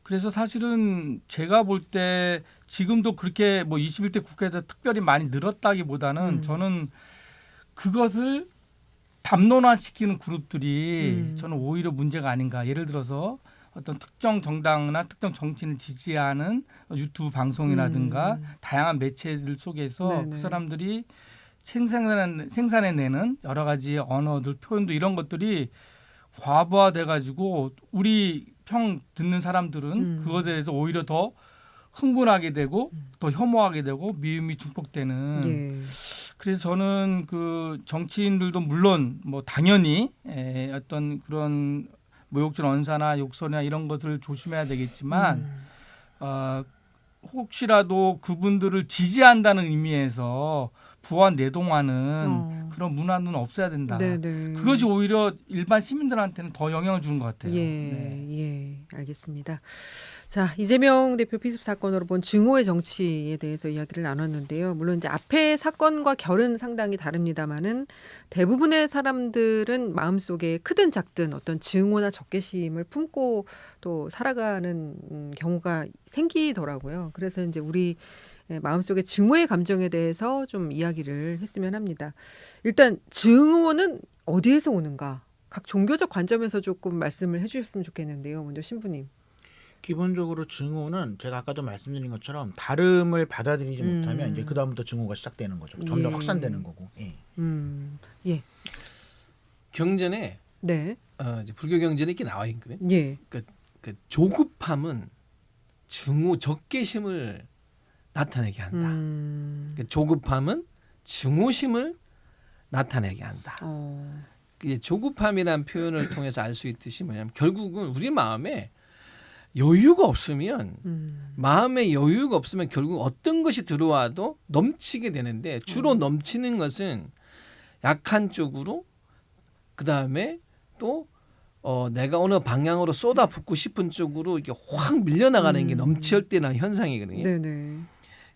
Speaker 3: 그래서 사실은 제가 볼 때 지금도 그렇게 뭐 21대 국회에서 특별히 많이 늘었다기보다는 저는 그것을 담론화시키는 그룹들이 저는 오히려 문제가 아닌가. 예를 들어서 어떤 특정 정당이나 특정 정치인을 지지하는 유튜브 방송이라든가 다양한 매체들 속에서
Speaker 1: 네네.
Speaker 3: 그 사람들이 생산해내는 여러 가지 언어들, 표현도 이런 것들이 과부하돼가지고 우리 평 듣는 사람들은 그것에 대해서 오히려 더 흥분하게 되고 또 혐오하게 되고 미움이 증폭되는.
Speaker 1: 예.
Speaker 3: 그래서 저는 그 정치인들도 물론 뭐 당연히 어떤 그런 모욕적 언사나 욕설이나 이런 것을 조심해야 되겠지만 혹시라도 그분들을 지지한다는 의미에서 부한 내동하는 그런 문화는 없어야 된다.
Speaker 1: 네네.
Speaker 3: 그것이 오히려 일반 시민들한테는 더 영향을 주는 것 같아요.
Speaker 1: 예,
Speaker 3: 네.
Speaker 1: 예, 알겠습니다. 자, 이재명 대표 피습 사건으로 본 증오의 정치에 대해서 이야기를 나눴는데요. 물론 이제 앞의 사건과 결은 상당히 다릅니다만은 대부분의 사람들은 마음속에 크든 작든 어떤 증오나 적개심을 품고 또 살아가는 경우가 생기더라고요. 그래서 이제 우리 마음속에 증오의 감정에 대해서 좀 이야기를 했으면 합니다. 일단 증오는 어디에서 오는가? 각 종교적 관점에서 조금 말씀을 해주셨으면 좋겠는데요. 먼저 신부님.
Speaker 4: 기본적으로 증오는 제가 아까도 말씀드린 것처럼 다름을 받아들이지 못하면 이제 그 다음부터 증오가 시작되는 거죠. 점점
Speaker 1: 예.
Speaker 4: 확산되는 거고. 예.
Speaker 1: 예,
Speaker 2: 경전에
Speaker 1: 네,
Speaker 2: 이제 불교 경전에 이렇게 나와 있거든요.
Speaker 1: 예,
Speaker 2: 그 조급함은 증오 적개심을 나타내게 한다. 그 조급함은 증오심을 나타내게 한다. 그 조급함이라는 표현을 통해서 알 수 있듯이 뭐냐면 결국은 우리 마음에 여유가 없으면 마음에 여유가 없으면 결국 어떤 것이 들어와도 넘치게 되는데 주로 넘치는 것은 약한 쪽으로 그다음에 또 내가 어느 방향으로 쏟아붓고 싶은 쪽으로 이게 확 밀려나가는 게 넘칠 때는 현상이거든요.
Speaker 1: 네네.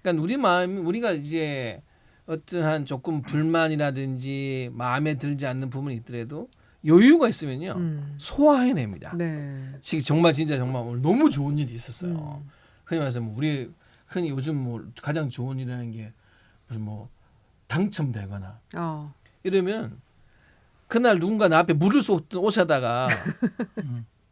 Speaker 2: 그러니까 우리 마음 우리가 이제 어떠한 조금 불만이라든지 마음에 들지 않는 부분이 있더라도 여유가 있으면요 소화해냅니다.
Speaker 1: 네.
Speaker 2: 지금 정말 진짜 정말 오늘 너무 좋은 일이 있었어요. 흔히 말해서 뭐 우리 흔히 요즘 뭐 가장 좋은 일이라는 게 무슨 뭐 당첨되거나 이러면 그날 누군가 나 앞에 물을 쏟던 옷에다가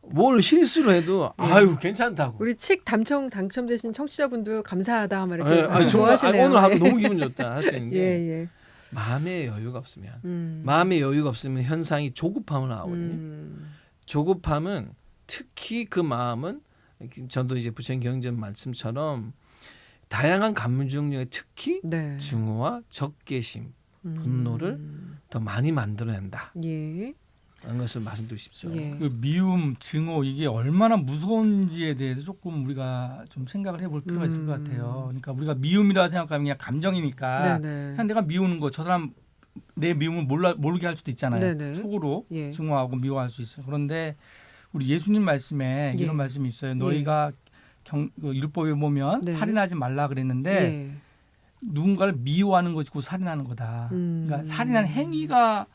Speaker 2: 뭘 실수를 해도 아유 괜찮다고.
Speaker 1: 우리 책 당첨되신 청취자분도 감사하다 막 이렇게
Speaker 2: 정말
Speaker 1: 좋아하시네요.
Speaker 2: 오늘 하루 너무 기분 좋다 할 수 있는 게
Speaker 1: 예.
Speaker 2: 마음의 여유가 없으면 마음의 여유가 없으면 현상이 조급함을 나오거든요. 조급함은 특히 그 마음은 저도 이제 부처님 경전 말씀처럼 다양한 감정 중에 특히
Speaker 1: 네.
Speaker 2: 증오와 적개심, 분노를 더 많이 만들어낸다.
Speaker 1: 예.
Speaker 2: 그런 것을 말씀드리고 싶죠.
Speaker 1: 예.
Speaker 3: 그 미움, 증오 이게 얼마나 무서운지에 대해서 조금 우리가 좀 생각을 해볼 필요가 있을 것 같아요. 그러니까 우리가 미움이라 생각하면 그냥 감정이니까
Speaker 1: 네네.
Speaker 3: 그냥 내가 미우는 거 저 사람 내 미움을 모르게 할 수도 있잖아요.
Speaker 1: 네네.
Speaker 3: 속으로
Speaker 1: 예.
Speaker 3: 증오하고 미워할 수 있어요. 그런데 우리 예수님 말씀에
Speaker 1: 예.
Speaker 3: 이런 말씀이 있어요. 너희가 그 율법에 보면
Speaker 1: 네.
Speaker 3: 살인하지 말라 그랬는데
Speaker 1: 예.
Speaker 3: 누군가를 미워하는 것이 곧 살인하는 거다. 그러니까 살인한 행위가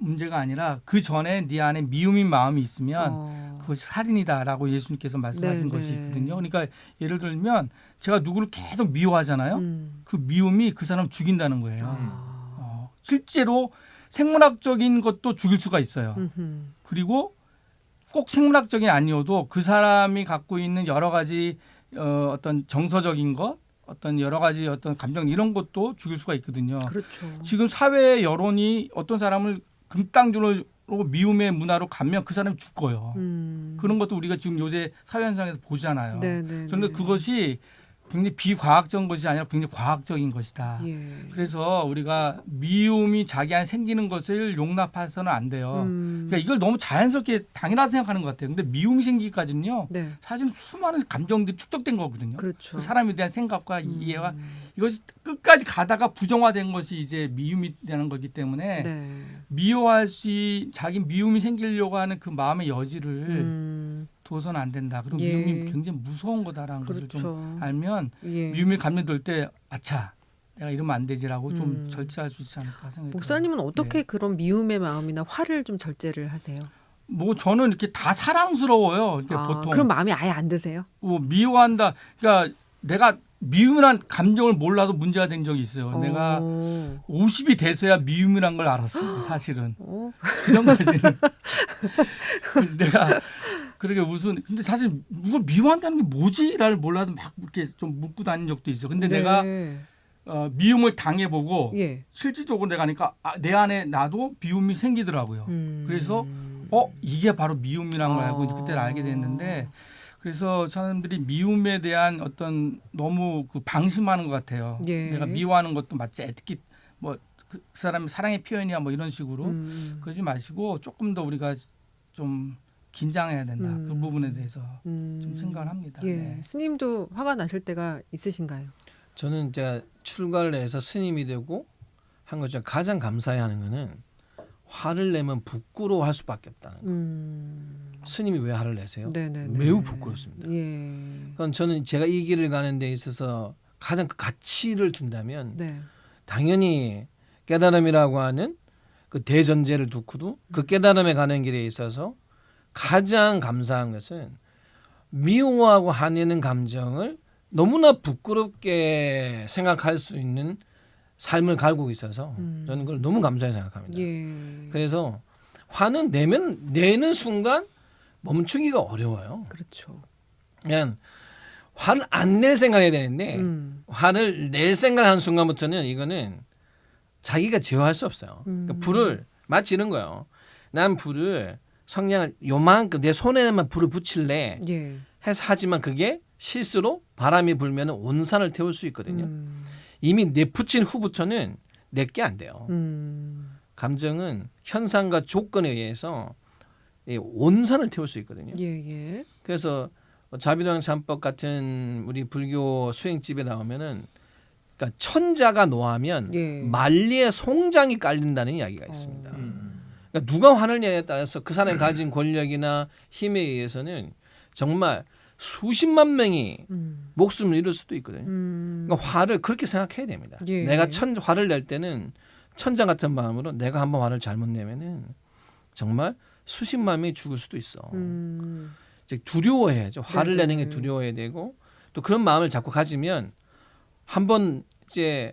Speaker 3: 문제가 아니라 그 전에 네 안에 미움인 마음이 있으면 그것이 살인이다라고 예수님께서 말씀하신
Speaker 1: 네,
Speaker 3: 것이
Speaker 1: 네.
Speaker 3: 있거든요. 그러니까 예를 들면 제가 누구를 계속 미워하잖아요. 그 미움이 그 사람 죽인다는 거예요. 실제로 생물학적인 것도 죽일 수가 있어요. 그리고 꼭 생물학적이 아니어도 그 사람이 갖고 있는 여러 가지 어떤 정서적인 것, 어떤 여러 가지 어떤 감정 이런 것도 죽일 수가 있거든요.
Speaker 1: 그렇죠.
Speaker 3: 지금 사회 여론이 어떤 사람을 금땅주로 미움의 문화로 가면 그 사람이 죽어요. 그런 것도 우리가 지금 요새 사회 현상에서 보잖아요.
Speaker 1: 네네.
Speaker 3: 그런데 그것이 굉장히 비과학적인 것이 아니라 굉장히 과학적인 것이다.
Speaker 1: 예.
Speaker 3: 그래서 우리가 미움이 자기 안에 생기는 것을 용납해서는 안 돼요. 그러니까 이걸 너무 자연스럽게 당연하다 생각하는 것 같아요. 근데 미움이 생기기까지는요.
Speaker 1: 네.
Speaker 3: 사실 수많은 감정들이 축적된 거거든요.
Speaker 1: 그렇죠.
Speaker 3: 그 사람에 대한 생각과 이해와 이것이 끝까지 가다가 부정화된 것이 이제 미움이 되는 거기 때문에
Speaker 1: 네.
Speaker 3: 미워할 자기 미움이 생기려고 하는 그 마음의 여지를 둬서는 안 된다. 그리고
Speaker 1: 예.
Speaker 3: 미움이 굉장히 무서운 거다라는 것을 좀
Speaker 1: 그렇죠.
Speaker 3: 알면
Speaker 1: 예.
Speaker 3: 미움이 감염될 때 아차 내가 이러면 안 되지라고 좀 절제할 수 있지 않을까 생각이
Speaker 1: 목사님은
Speaker 3: 들어요.
Speaker 1: 어떻게
Speaker 3: 네.
Speaker 1: 그런 미움의 마음이나 화를 좀 절제를 하세요?
Speaker 3: 뭐 저는 이렇게 다 사랑스러워요. 이렇게 보통
Speaker 1: 그럼 마음이 아예 안 드세요?
Speaker 3: 뭐 미워한다. 그러니까 내가 미움이란 감정을 몰라서 문제가 된 적이 있어요. 내가
Speaker 1: 어.
Speaker 3: 50이 돼서야 미움이란 걸 알았어요. 사실은
Speaker 1: 어.
Speaker 3: 그 전까지는 내가 그렇게 무슨 근데 사실 이걸 미워한다는 게 뭐지를 몰라서 막 이렇게 좀 묻고 다닌 적도 있어. 근데 내가 미움을 당해보고
Speaker 1: 예.
Speaker 3: 실질적으로 내가 하니까 내 안에 나도 미움이 생기더라고요. 그래서 이게 바로 미움이란 걸 알고 그때를 알게 됐는데 그래서 사람들이 미움에 대한 어떤 너무 그 방심하는 것 같아요.
Speaker 1: 예.
Speaker 3: 내가 미워하는 것도 마치 특히 뭐 그 사람의 사랑의 표현이야 뭐 이런 식으로 그러지 마시고 조금 더 우리가 좀 긴장해야 된다. 그 부분에 대해서 좀 생각을 합니다.
Speaker 1: 예.
Speaker 3: 네.
Speaker 1: 스님도 화가 나실 때가 있으신가요?
Speaker 2: 저는 제가 출가를 해서 스님이 되고 한 것 중에 가장 감사해하는 거는 화를 내면 부끄러워할 수밖에 없다는 거. 스님이 왜 화를 내세요?
Speaker 1: 네네네.
Speaker 2: 매우 부끄럽습니다.
Speaker 1: 예.
Speaker 2: 그건 저는 제가 이 길을 가는 데 있어서 가장 그 가치를 둔다면
Speaker 1: 네.
Speaker 2: 당연히 깨달음이라고 하는 그 대전제를 두고도 그 깨달음에 가는 길에 있어서 가장 감사한 것은 미워하고 화내는 감정을 너무나 부끄럽게 생각할 수 있는 삶을 갈고 있어서 저는 그걸 너무 감사히 생각합니다.
Speaker 1: 예.
Speaker 2: 그래서 화는 내는 순간 멈추기가 어려워요.
Speaker 1: 그렇죠.
Speaker 2: 그냥 화를 안 낼 생각을 해야 되는데 화를 낼 생각을 하는 순간부터는 이거는 자기가 제어할 수 없어요. 그러니까 불을 마치 이런 거예요. 난 불을 성냥을 요만큼 내 손에만 불을 붙일래
Speaker 1: 예.
Speaker 2: 해서 하지만 그게 실수로 바람이 불면 온 산을 태울 수 있거든요. 이미 내 붙인 후부터는 내게 안 돼요. 감정은 현상과 조건에 의해서 온 산을 태울 수 있거든요.
Speaker 1: 예.
Speaker 2: 그래서 자비도량 참법 같은 우리 불교 수행집에 나오면은 그러니까 천자가 노하면
Speaker 1: 예.
Speaker 2: 만리의 송장이 깔린다는 이야기가 있습니다. 그러니까 누가 화를 내냐에 따라서 그 사람이 가진 권력이나 힘에 의해서는 정말 수십만 명이 목숨을 잃을 수도 있거든요. 그러니까 화를 그렇게 생각해야 됩니다.
Speaker 1: 예.
Speaker 2: 내가 화를 낼 때는 천장 같은 마음으로 내가 한번 화를 잘못 내면은 정말 수십만 명이 죽을 수도 있어. 이제 두려워해야죠. 화를
Speaker 1: 네네.
Speaker 2: 내는 게 두려워해야 되고 또 그런 마음을 자꾸 가지면 한번 이제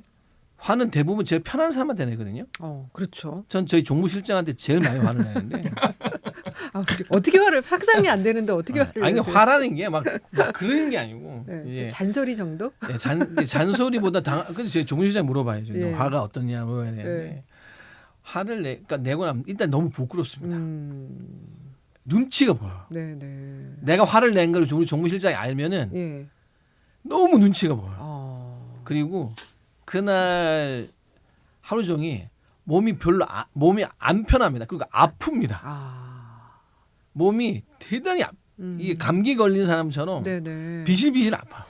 Speaker 2: 화는 대부분 제일 편한 사람한테 내거든요.
Speaker 1: 그렇죠.
Speaker 2: 전 저희 종무실장한테 제일 많이 화를 내는데
Speaker 1: 어떻게 화를 상상이 안 되는데 어떻게 화를
Speaker 2: 아니
Speaker 1: 내세요?
Speaker 2: 화라는 게 막 그런 게 아니고
Speaker 1: 네,
Speaker 2: 이제
Speaker 1: 잔소리 정도?
Speaker 2: 잔소리보다 그래서 저희 종무실장 물어봐야죠.
Speaker 1: 예.
Speaker 2: 화가 어떠냐 물어봐야 되는데
Speaker 1: 예.
Speaker 2: 화를 그러니까 내고 나면 일단 너무 부끄럽습니다. 눈치가 보여.
Speaker 1: 네네.
Speaker 2: 내가 화를 낸 걸 우리 종무실장이 알면은
Speaker 1: 예.
Speaker 2: 너무 눈치가 보여. 그리고 그날 하루 종일 몸이 몸이 안 편합니다. 그리고 아픕니다. 몸이 대단히 이게 감기 걸린 사람처럼
Speaker 1: 네네.
Speaker 2: 비실비실 아파요.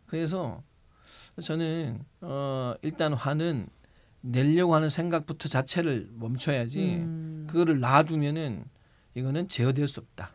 Speaker 2: 그래서 저는 일단 화는 내려고 하는 생각부터 자체를 멈춰야지 그거를 놔두면은 이거는 제어될 수 없다.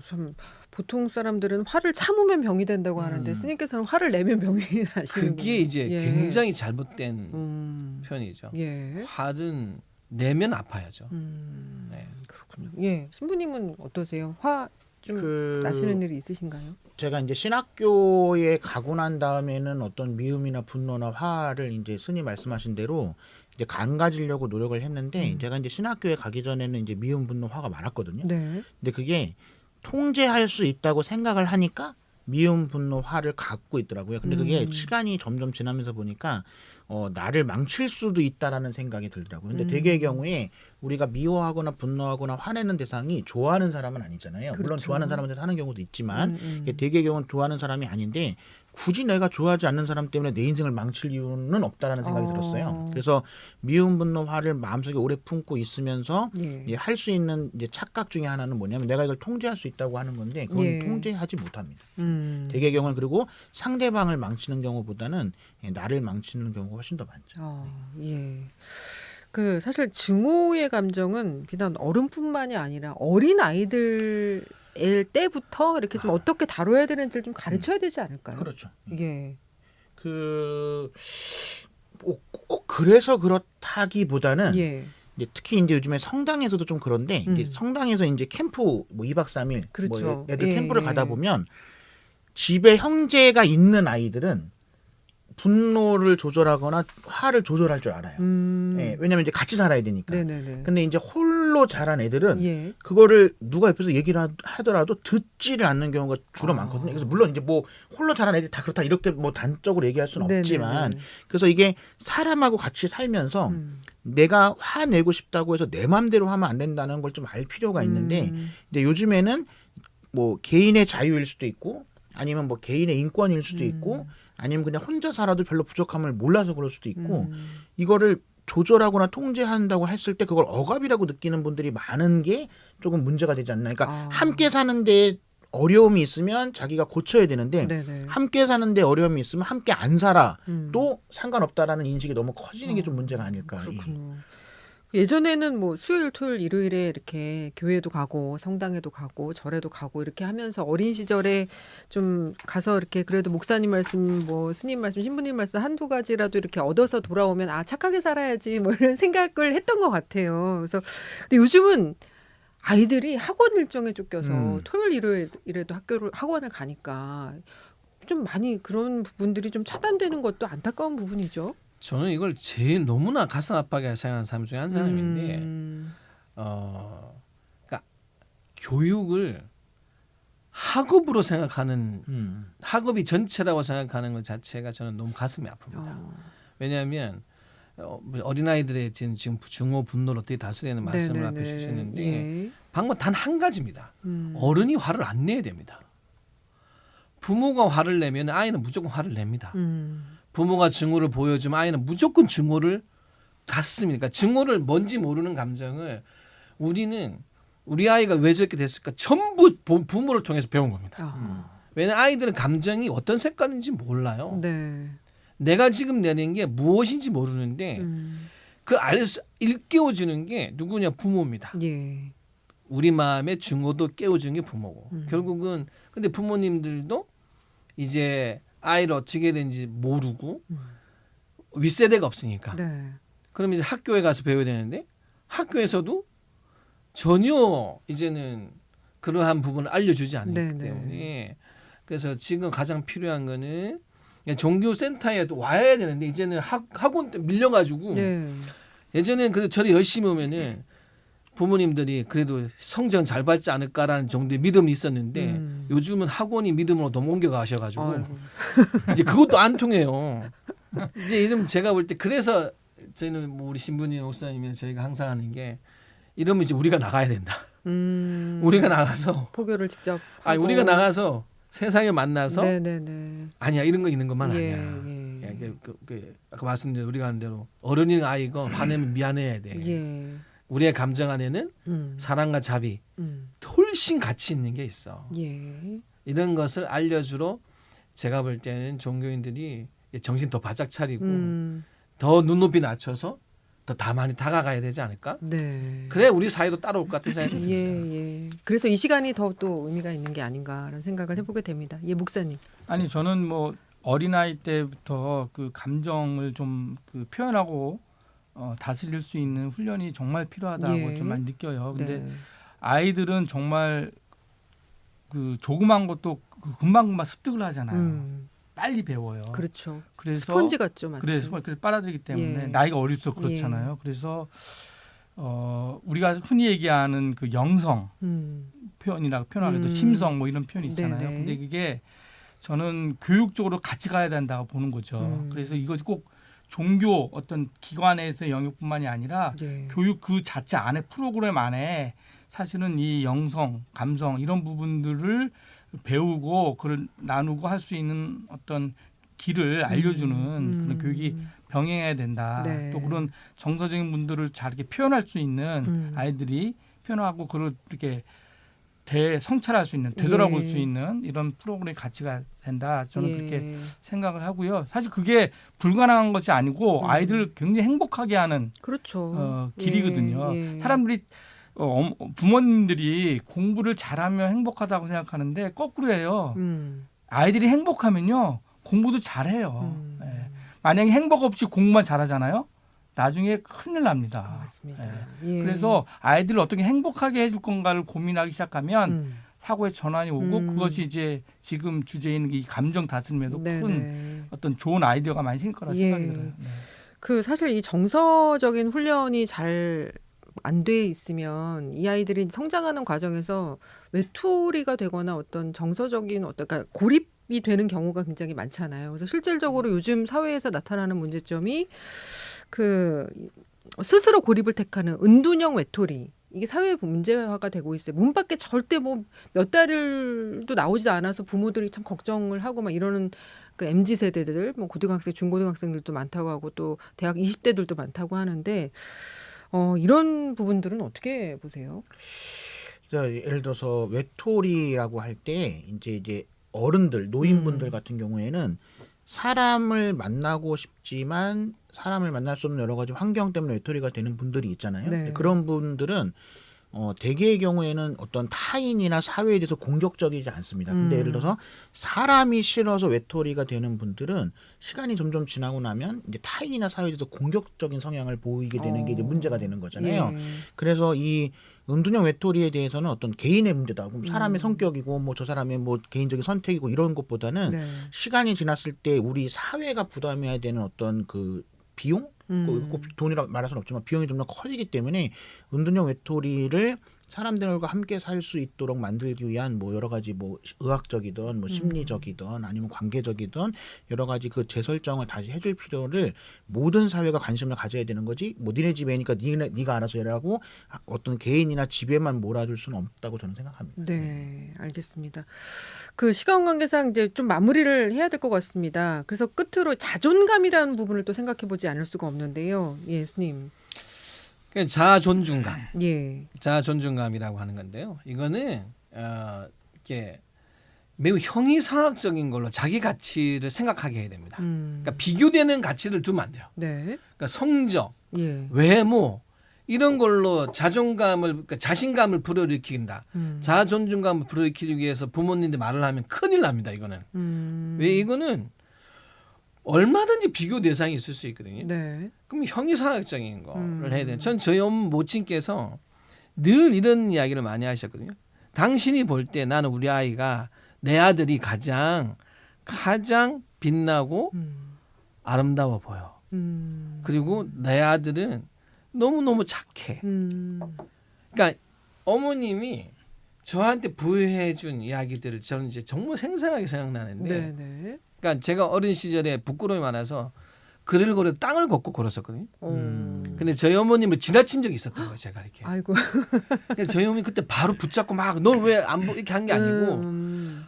Speaker 1: 참 보통 사람들은 화를 참으면 병이 된다고 하는데 스님께서는 화를 내면 병이 나시는
Speaker 2: 그게 이제
Speaker 1: 예.
Speaker 2: 굉장히 잘못된 표현이죠.
Speaker 1: 예.
Speaker 2: 화는 내면 아파야죠. 네.
Speaker 1: 그렇군요. 예. 신부님은 어떠세요? 화 좀 나시는 일이 있으신가요?
Speaker 4: 제가 이제 신학교에 가고 난 다음에는 어떤 미움이나 분노나 화를 이제 스님 말씀하신 대로 이제 안 가지려고 노력을 했는데 제가 이제 신학교에 가기 전에는 이제 미움, 분노, 화가 많았거든요.
Speaker 1: 네.
Speaker 4: 근데 그게 통제할 수 있다고 생각을 하니까 미움, 분노, 화를 갖고 있더라고요. 근데 그게 시간이 점점 지나면서 보니까 나를 망칠 수도 있다라는 생각이 들더라고요. 근데 대개의 경우에 우리가 미워하거나 분노하거나 화내는 대상이 좋아하는 사람은 아니잖아요. 물론
Speaker 1: 그렇죠.
Speaker 4: 좋아하는 사람한테 사는 경우도 있지만 대개의 경우는 좋아하는 사람이 아닌데 굳이 내가 좋아하지 않는 사람 때문에 내 인생을 망칠 이유는 없다라는 생각이 들었어요. 그래서 미움, 분노, 화를 마음속에 오래 품고 있으면서
Speaker 1: 예.
Speaker 4: 할 수 있는 이제 착각 중에 하나는 뭐냐면 내가 이걸 통제할 수 있다고 하는 건데 그건
Speaker 1: 예.
Speaker 4: 통제하지 못합니다. 대개의 경우는 그리고 상대방을 망치는 경우보다는 나를 망치는 경우가 훨씬 더 많죠.
Speaker 1: 예. 그 사실 증오의 감정은 비단 어른뿐만이 아니라 어린 아이들 때부터 이렇게 좀 어떻게 다뤄야 되는지를 좀 가르쳐야 되지 않을까요?
Speaker 4: 그렇죠.
Speaker 1: 예.
Speaker 4: 꼭 그래서 그렇다기보다는
Speaker 1: 예.
Speaker 4: 이제 특히 이제 요즘에 성당에서도 좀 그런데 이제 성당에서 이제 캠프 뭐 2박 3일
Speaker 1: 그렇죠.
Speaker 4: 뭐 애들
Speaker 1: 예,
Speaker 4: 캠프를
Speaker 1: 예.
Speaker 4: 가다 보면 집에 형제가 있는 아이들은 분노를 조절하거나 화를 조절할 줄 알아요. 예, 왜냐면 이제 같이 살아야 되니까.
Speaker 1: 네네네.
Speaker 4: 근데 이제 홀로 자란 애들은
Speaker 1: 예. 그거를
Speaker 4: 누가 옆에서 얘기를 하더라도 듣지를 않는 경우가 주로 많거든요. 그래서 물론 이제 뭐 홀로 자란 애들이 다 그렇다 이렇게 뭐 단적으로 얘기할 수는
Speaker 1: 네네네.
Speaker 4: 없지만 그래서 이게 사람하고 같이 살면서 내가 화내고 싶다고 해서 내 맘대로 하면 안 된다는 걸 좀 알 필요가 있는데 근데 요즘에는 뭐 개인의 자유일 수도 있고 아니면 뭐 개인의 인권일 수도 있고 아니면 그냥 혼자 살아도 별로 부족함을 몰라서 그럴 수도 있고 이거를 조절하거나 통제한다고 했을 때 그걸 억압이라고 느끼는 분들이 많은 게 조금 문제가 되지 않나. 그러니까 함께 사는데 어려움이 있으면 자기가 고쳐야 되는데
Speaker 1: 네네.
Speaker 4: 함께 사는데 어려움이 있으면 함께 안 살아도 상관없다라는 인식이 너무 커지는 게 좀 문제가 아닐까.
Speaker 1: 그렇군요. 예전에는 뭐 수요일, 토요일, 일요일에 이렇게 교회도 가고 성당에도 가고 절에도 가고 이렇게 하면서 어린 시절에 좀 가서 이렇게 그래도 목사님 말씀, 뭐 스님 말씀, 신부님 말씀 한두 가지라도 이렇게 얻어서 돌아오면 아 착하게 살아야지 뭐 이런 생각을 했던 것 같아요. 그래서 근데 요즘은 아이들이 학원 일정에 쫓겨서 토요일, 일요일에도 학원을 가니까 좀 많이 그런 부분들이 좀 차단되는 것도 안타까운 부분이죠.
Speaker 2: 저는 이걸 제일 너무나 가슴 아프게 생각하는 사람 중에 한 사람인데 그러니까 교육을 학업으로 생각하는 학업이 전체라고 생각하는 것 자체가 저는 너무 가슴이 아픕니다. 왜냐하면 어린아이들의 지금 중호 분노를 어떻게 다스리는 말씀을 앞에 주시는데
Speaker 1: 예.
Speaker 2: 방법 단 한 가지입니다. 어른이 화를 안 내야 됩니다. 부모가 화를 내면 아이는 무조건 화를 냅니다. 부모가 증오를 보여주면 아이는 무조건 증오를 갖습니다. 그러니까 증오를 뭔지 모르는 감정을 우리 아이가 왜 저렇게 됐을까 전부 부모를 통해서 배운 겁니다. 왜냐하면 아이들은 감정이 어떤 색깔인지 몰라요.
Speaker 1: 네.
Speaker 2: 내가 지금 내는 게 무엇인지 모르는데 그 일깨워주는 게 누구냐 부모입니다.
Speaker 1: 예.
Speaker 2: 우리 마음의 증오도 깨워주는 게 부모고 결국은 근데 부모님들도 이제 아이를 어떻게 되는지 모르고 윗세대가 없으니까
Speaker 1: 네.
Speaker 2: 그럼 이제 학교에 가서 배워야 되는데 학교에서도 전혀 이제는 그러한 부분을 알려주지 않기 때문에 그래서 지금 가장 필요한 거는 종교센터에 또 와야 되는데 이제는 학원 때 밀려가지고 예전에는 그래도 저를 열심히 오면은 부모님들이 그래도 성적은 잘 받지 않을까라는 정도의 믿음이 있었는데 요즘은 학원이 믿음으로 너무 옮겨가셔가지고 이제 그것도 안 통해요. 이제 이름 제가 볼 때 그래서 저희는 뭐 우리 신부님 목사님이 저희가 항상 하는 게 이러면 이제 우리가 나가야 된다. 우리가 나가서
Speaker 1: 포교를 직접
Speaker 2: 아니
Speaker 1: 하고.
Speaker 2: 우리가 나가서 세상에 만나서
Speaker 1: 네네네.
Speaker 2: 아니야 이런 거 있는 것만
Speaker 1: 예,
Speaker 2: 아니야.
Speaker 1: 예.
Speaker 2: 아까 말씀드린 우리가 하는 대로 어른인 아이가 화내면 미안해야 돼.
Speaker 1: 예.
Speaker 2: 우리의 감정 안에는 사랑과 자비 훨씬 가치 있는 게 있어.
Speaker 1: 예.
Speaker 2: 이런 것을 알려주러 제가 볼 때는 종교인들이 정신 더 바짝 차리고 더 눈높이 낮춰서 더 많이 다가가야 되지 않을까?
Speaker 1: 네.
Speaker 2: 그래 우리 사회도 따라올 것 같은 생각이 듭니다.
Speaker 1: 예. 그래서 이 시간이 더 또 의미가 있는 게 아닌가라는 생각을 해보게 됩니다. 예, 목사님.
Speaker 3: 아니 저는 뭐 어린아이 때부터 그 감정을 좀 그 표현하고 다스릴 수 있는 훈련이 정말 필요하다고 좀 많이 느껴요. 근데 아이들은 정말 그 조그만 것도 금방금방 습득을 하잖아요. 빨리 배워요.
Speaker 1: 그렇죠.
Speaker 3: 그래서
Speaker 1: 스펀지 같죠, 마치.
Speaker 3: 그래서 빨아들이기 때문에
Speaker 1: 예.
Speaker 3: 나이가 어릴수록 그렇잖아요. 그래서 우리가 흔히 얘기하는 그 영성 표현이라고 표현하기도 심성 뭐 이런 표현이 있잖아요.
Speaker 1: 네네.
Speaker 3: 근데 그게 저는 교육적으로 같이 가야 된다고 보는 거죠. 그래서 이것이 꼭 종교 어떤 기관에서의 영역뿐만이 아니라 교육 그 자체 안에 프로그램 안에 사실은 이 영성, 감성 이런 부분들을 배우고 그걸 나누고 할 수 있는 어떤 길을 알려주는 그런 교육이 병행해야 된다.
Speaker 1: 네.
Speaker 3: 또 그런 정서적인 분들을 잘 이렇게 표현할 수 있는 아이들이 표현하고 그걸 이렇게 성찰할 수 있는 되돌아볼 수 있는 이런 프로그램이 가치가 된다. 저는 그렇게 생각을 하고요. 사실 그게 불가능한 것이 아니고 아이들을 굉장히 행복하게 하는
Speaker 1: 그렇죠.
Speaker 3: 길이거든요. 사람들이 부모님들이 공부를 잘하면 행복하다고 생각하는데 거꾸로예요. 아이들이 행복하면요 공부도 잘해요. 예. 만약에 행복 없이 공부만 잘하잖아요. 나중에 큰일 납니다.
Speaker 1: 맞습니다.
Speaker 3: 예. 그래서 아이들을 어떻게 행복하게 해줄 건가를 고민하기 시작하면 사고의 전환이 오고 그것이
Speaker 1: 음.
Speaker 3: 이제 지금 주제인 이 감정 다스림에도
Speaker 1: 네,
Speaker 3: 큰
Speaker 1: 네.
Speaker 3: 어떤 좋은 아이디어가 많이 생길 거라
Speaker 1: 예.
Speaker 3: 생각이 들어요. 네.
Speaker 1: 그 사실 이 정서적인 훈련이 잘 안 돼 있으면 이 아이들이 성장하는 과정에서 외톨이가 되거나 어떤 정서적인 어떤 그러니까 고립이 되는 경우가 굉장히 많잖아요. 그래서 실질적으로 요즘 사회에서 나타나는 문제점이 그 스스로 고립을 택하는 은둔형 외톨이. 이게 사회 문제화가 되고 있어요. 문 밖에 절대 뭐 몇 달도 나오지 않아서 부모들이 참 걱정을 하고 막 이러는 그 MZ 세대들, 뭐 고등학생, 중고등학생들도 많다고 하고 또 대학 20대들도 많다고 하는데 이런 부분들은 어떻게 보세요?
Speaker 4: 자, 예를 들어서 외톨이라고 할 때 이제 어른들, 노인분들 같은 경우에는 사람을 만나고 싶지만 사람을 만날 수 없는 여러 가지 환경 때문에 외톨이가 되는 분들이 있잖아요.
Speaker 1: 네.
Speaker 4: 그런 분들은 대개의 경우에는 어떤 타인이나 사회에 대해서 공격적이지 않습니다. 근데 예를 들어서 사람이 싫어서 외톨이가 되는 분들은 시간이 점점 지나고 나면 이제 타인이나 사회에 대해서 공격적인 성향을 보이게 되는 게 이제 문제가 되는 거잖아요.
Speaker 1: 예.
Speaker 4: 그래서 이 은둔형 외톨이에 대해서는 어떤 개인의 문제다. 그럼 사람의 성격이고 뭐 저 사람의 뭐 개인적인 선택이고 이런 것보다는
Speaker 1: 네.
Speaker 4: 시간이 지났을 때 우리 사회가 부담해야 되는 어떤 그 비용? 꼭 돈이라 말할 수는 없지만 비용이 좀 더 커지기 때문에 은둔형 외톨이를 사람들과 함께 살 수 있도록 만들기 위한 뭐 여러 가지 뭐 의학적이든 뭐 심리적이든 아니면 관계적이든 여러 가지 그 재설정을 다시 해줄 필요를 모든 사회가 관심을 가져야 되는 거지. 뭐 니네 집에 있으니까 네가 알아서 해라고 어떤 개인이나 집에만 몰아줄 수는 없다고 저는 생각합니다.
Speaker 1: 네, 알겠습니다. 그 시간 관계상 이제 좀 마무리를 해야 될 것 같습니다. 그래서 끝으로 자존감이라는 부분을 또 생각해 보지 않을 수가 없는데요. 예, 스님.
Speaker 2: 그러니까 자아 존중감.
Speaker 1: 예.
Speaker 2: 자아 존중감이라고 하는 건데요. 이거는 이게 매우 형이상학적인 걸로 자기 가치를 생각하게 해야 됩니다. 그러니까 비교되는 가치를 두면 안 돼요.
Speaker 1: 네.
Speaker 2: 그러니까 성적,
Speaker 1: 예.
Speaker 2: 외모 이런 걸로 자존감을 그러니까 자신감을 불어일으킨다. 자아 존중감을 불어일으키기 위해서 부모님들 말을 하면 큰일 납니다. 이거는. 왜 이거는 얼마든지 비교 대상이 있을 수 있거든요.
Speaker 1: 네.
Speaker 2: 그럼 형이상학적인 거를 해야 돼요. 전 저희 모친께서 늘 이런 이야기를 많이 하셨거든요. 당신이 볼 때 나는 우리 아이가 내 아들이 가장 빛나고 아름다워 보여. 그리고 내 아들은 너무너무 착해. 그러니까 어머님이 저한테 부여해 준 이야기들을 저는 이제 정말 생생하게 생각나는데
Speaker 1: 네, 네.
Speaker 2: 그러니까 제가 어린 시절에 부끄러움이 많아서 글을 걸어 땅을 걷고 걸었었거든요. 근데 저희 어머님을 지나친 적이 있었던 거예요. 제가 이렇게.
Speaker 1: 아이고.
Speaker 2: 근데 저희 어머니 그때 바로 붙잡고 막 넌 왜 안 이렇게 한 게 아니고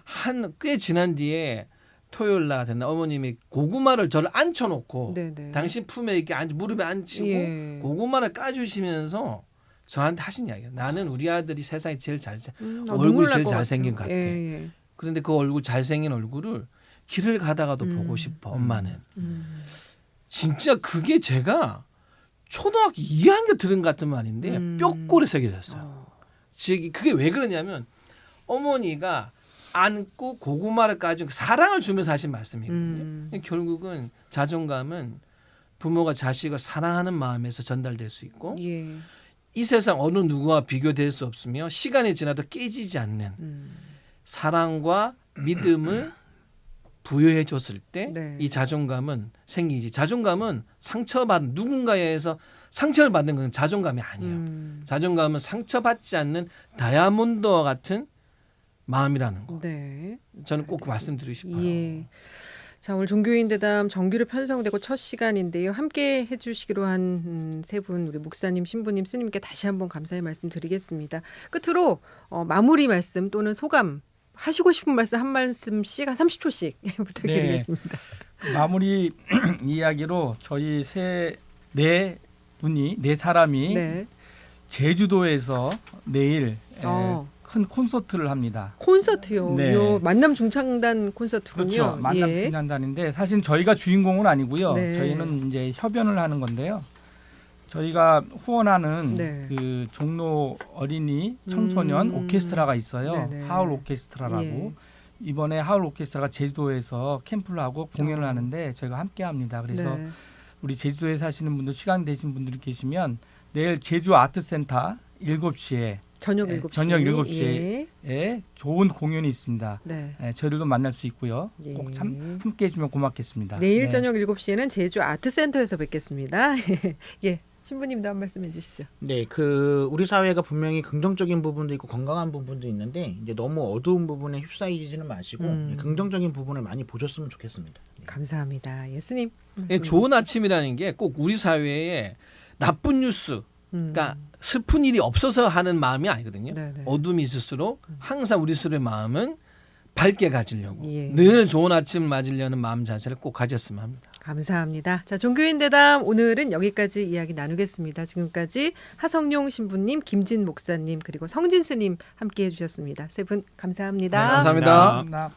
Speaker 2: 한 꽤 지난 뒤에 토요일 날 됐나 어머님이 고구마를 저를 앉혀놓고
Speaker 1: 네네.
Speaker 2: 당신 품에 이렇게 무릎에 앉히고
Speaker 1: 예.
Speaker 2: 고구마를 까주시면서 저한테 하신 이야기예요. 나는 우리 아들이 세상에 제일 얼굴이
Speaker 1: 눈물 날
Speaker 2: 제일
Speaker 1: 것
Speaker 2: 잘생긴 것
Speaker 1: 같아요.
Speaker 2: 같아.
Speaker 1: 예, 예.
Speaker 2: 그런데 그 얼굴 잘생긴 얼굴을 길을 가다가도 보고 싶어 엄마는. 진짜 그게 제가 초등학교 2학년 들은 것 같은 말인데 뼈골에 새겨졌어요. 즉 그게 왜 그러냐면 어머니가 안고 고구마를 까준 사랑을 주면서 하신 말씀이거든요. 결국은 자존감은 부모가 자식을 사랑하는 마음에서 전달될 수 있고
Speaker 1: 예.
Speaker 2: 이 세상 어느 누구와 비교될 수 없으며 시간이 지나도 깨지지 않는 사랑과 믿음을 부여해 줬을 때 이
Speaker 1: 네.
Speaker 2: 자존감은 생기지. 자존감은 상처받은 누군가에서 상처를 받는 건 자존감이 아니에요. 자존감은 상처받지 않는 다이아몬드와 같은 마음이라는 거.
Speaker 1: 네.
Speaker 2: 저는 꼭 말씀드리고 싶어요.
Speaker 1: 예. 자, 오늘 종교인 대담 정규로 편성되고 첫 시간인데요. 함께 해주시기로 한 세 분, 우리 목사님, 신부님, 스님께 다시 한번 감사의 말씀 드리겠습니다. 끝으로 마무리 말씀 또는 소감 하시고 싶은 말씀 한 말씀씩 한 30초씩 부탁드리겠습니다.
Speaker 3: 마무리 이야기로 저희 네 사람이
Speaker 1: 네.
Speaker 3: 제주도에서 내일
Speaker 1: 어.
Speaker 3: 큰 콘서트를 합니다.
Speaker 1: 콘서트요.
Speaker 3: 네.
Speaker 1: 요 만남 중창단 콘서트군요.
Speaker 3: 그렇죠. 만남
Speaker 1: 예.
Speaker 3: 중단단인데 사실 저희가 주인공은 아니고요.
Speaker 1: 네.
Speaker 3: 저희는 이제 협연을 하는 건데요. 저희가 후원하는
Speaker 1: 네.
Speaker 3: 그 종로 어린이 청소년 오케스트라가 있어요.
Speaker 1: 네네.
Speaker 3: 하울 오케스트라라고.
Speaker 1: 예.
Speaker 3: 이번에 하울 오케스트라가 제주도에서 캠프를 하고 공연을 하는데 저희가 함께 합니다. 그래서
Speaker 1: 네.
Speaker 3: 우리 제주도에 사시는 분들 시간 되신 분들이 계시면 내일 제주 아트센터 7시에
Speaker 1: 저녁
Speaker 3: 네,
Speaker 1: 7시.
Speaker 3: 저녁 7시에
Speaker 1: 예.
Speaker 3: 좋은 공연이 있습니다.
Speaker 1: 네.
Speaker 3: 저희들도 만날 수 있고요.
Speaker 1: 예.
Speaker 3: 꼭 참 함께 해주면 고맙겠습니다.
Speaker 1: 내일
Speaker 3: 네.
Speaker 1: 저녁 7시에는 제주 아트센터에서 뵙겠습니다. 예. 신부님도 한 말씀 해주시죠.
Speaker 4: 네, 우리 사회가 분명히 긍정적인 부분도 있고 건강한 부분도 있는데 이제 너무 어두운 부분에 휩싸이지는 마시고 긍정적인 부분을 많이 보셨으면 좋겠습니다.
Speaker 1: 감사합니다. 예수님.
Speaker 2: 예, 좋은 아침이라는 게 꼭 우리 사회에 나쁜 뉴스, 그러니까 슬픈 일이 없어서 하는 마음이 아니거든요.
Speaker 1: 네네.
Speaker 2: 어둠이 있을수록 항상 우리 스스로의 마음은 밝게 가지려고
Speaker 1: 예.
Speaker 2: 늘 좋은 아침 맞으려는 마음 자세를 꼭 가졌으면 합니다.
Speaker 1: 감사합니다. 자, 종교인 대담 오늘은 여기까지 이야기 나누겠습니다. 지금까지 하성룡 신부님, 김진 목사님 그리고 성진 스님 함께해 주셨습니다. 세 분 감사합니다.
Speaker 2: 네, 감사합니다.
Speaker 3: 감사합니다.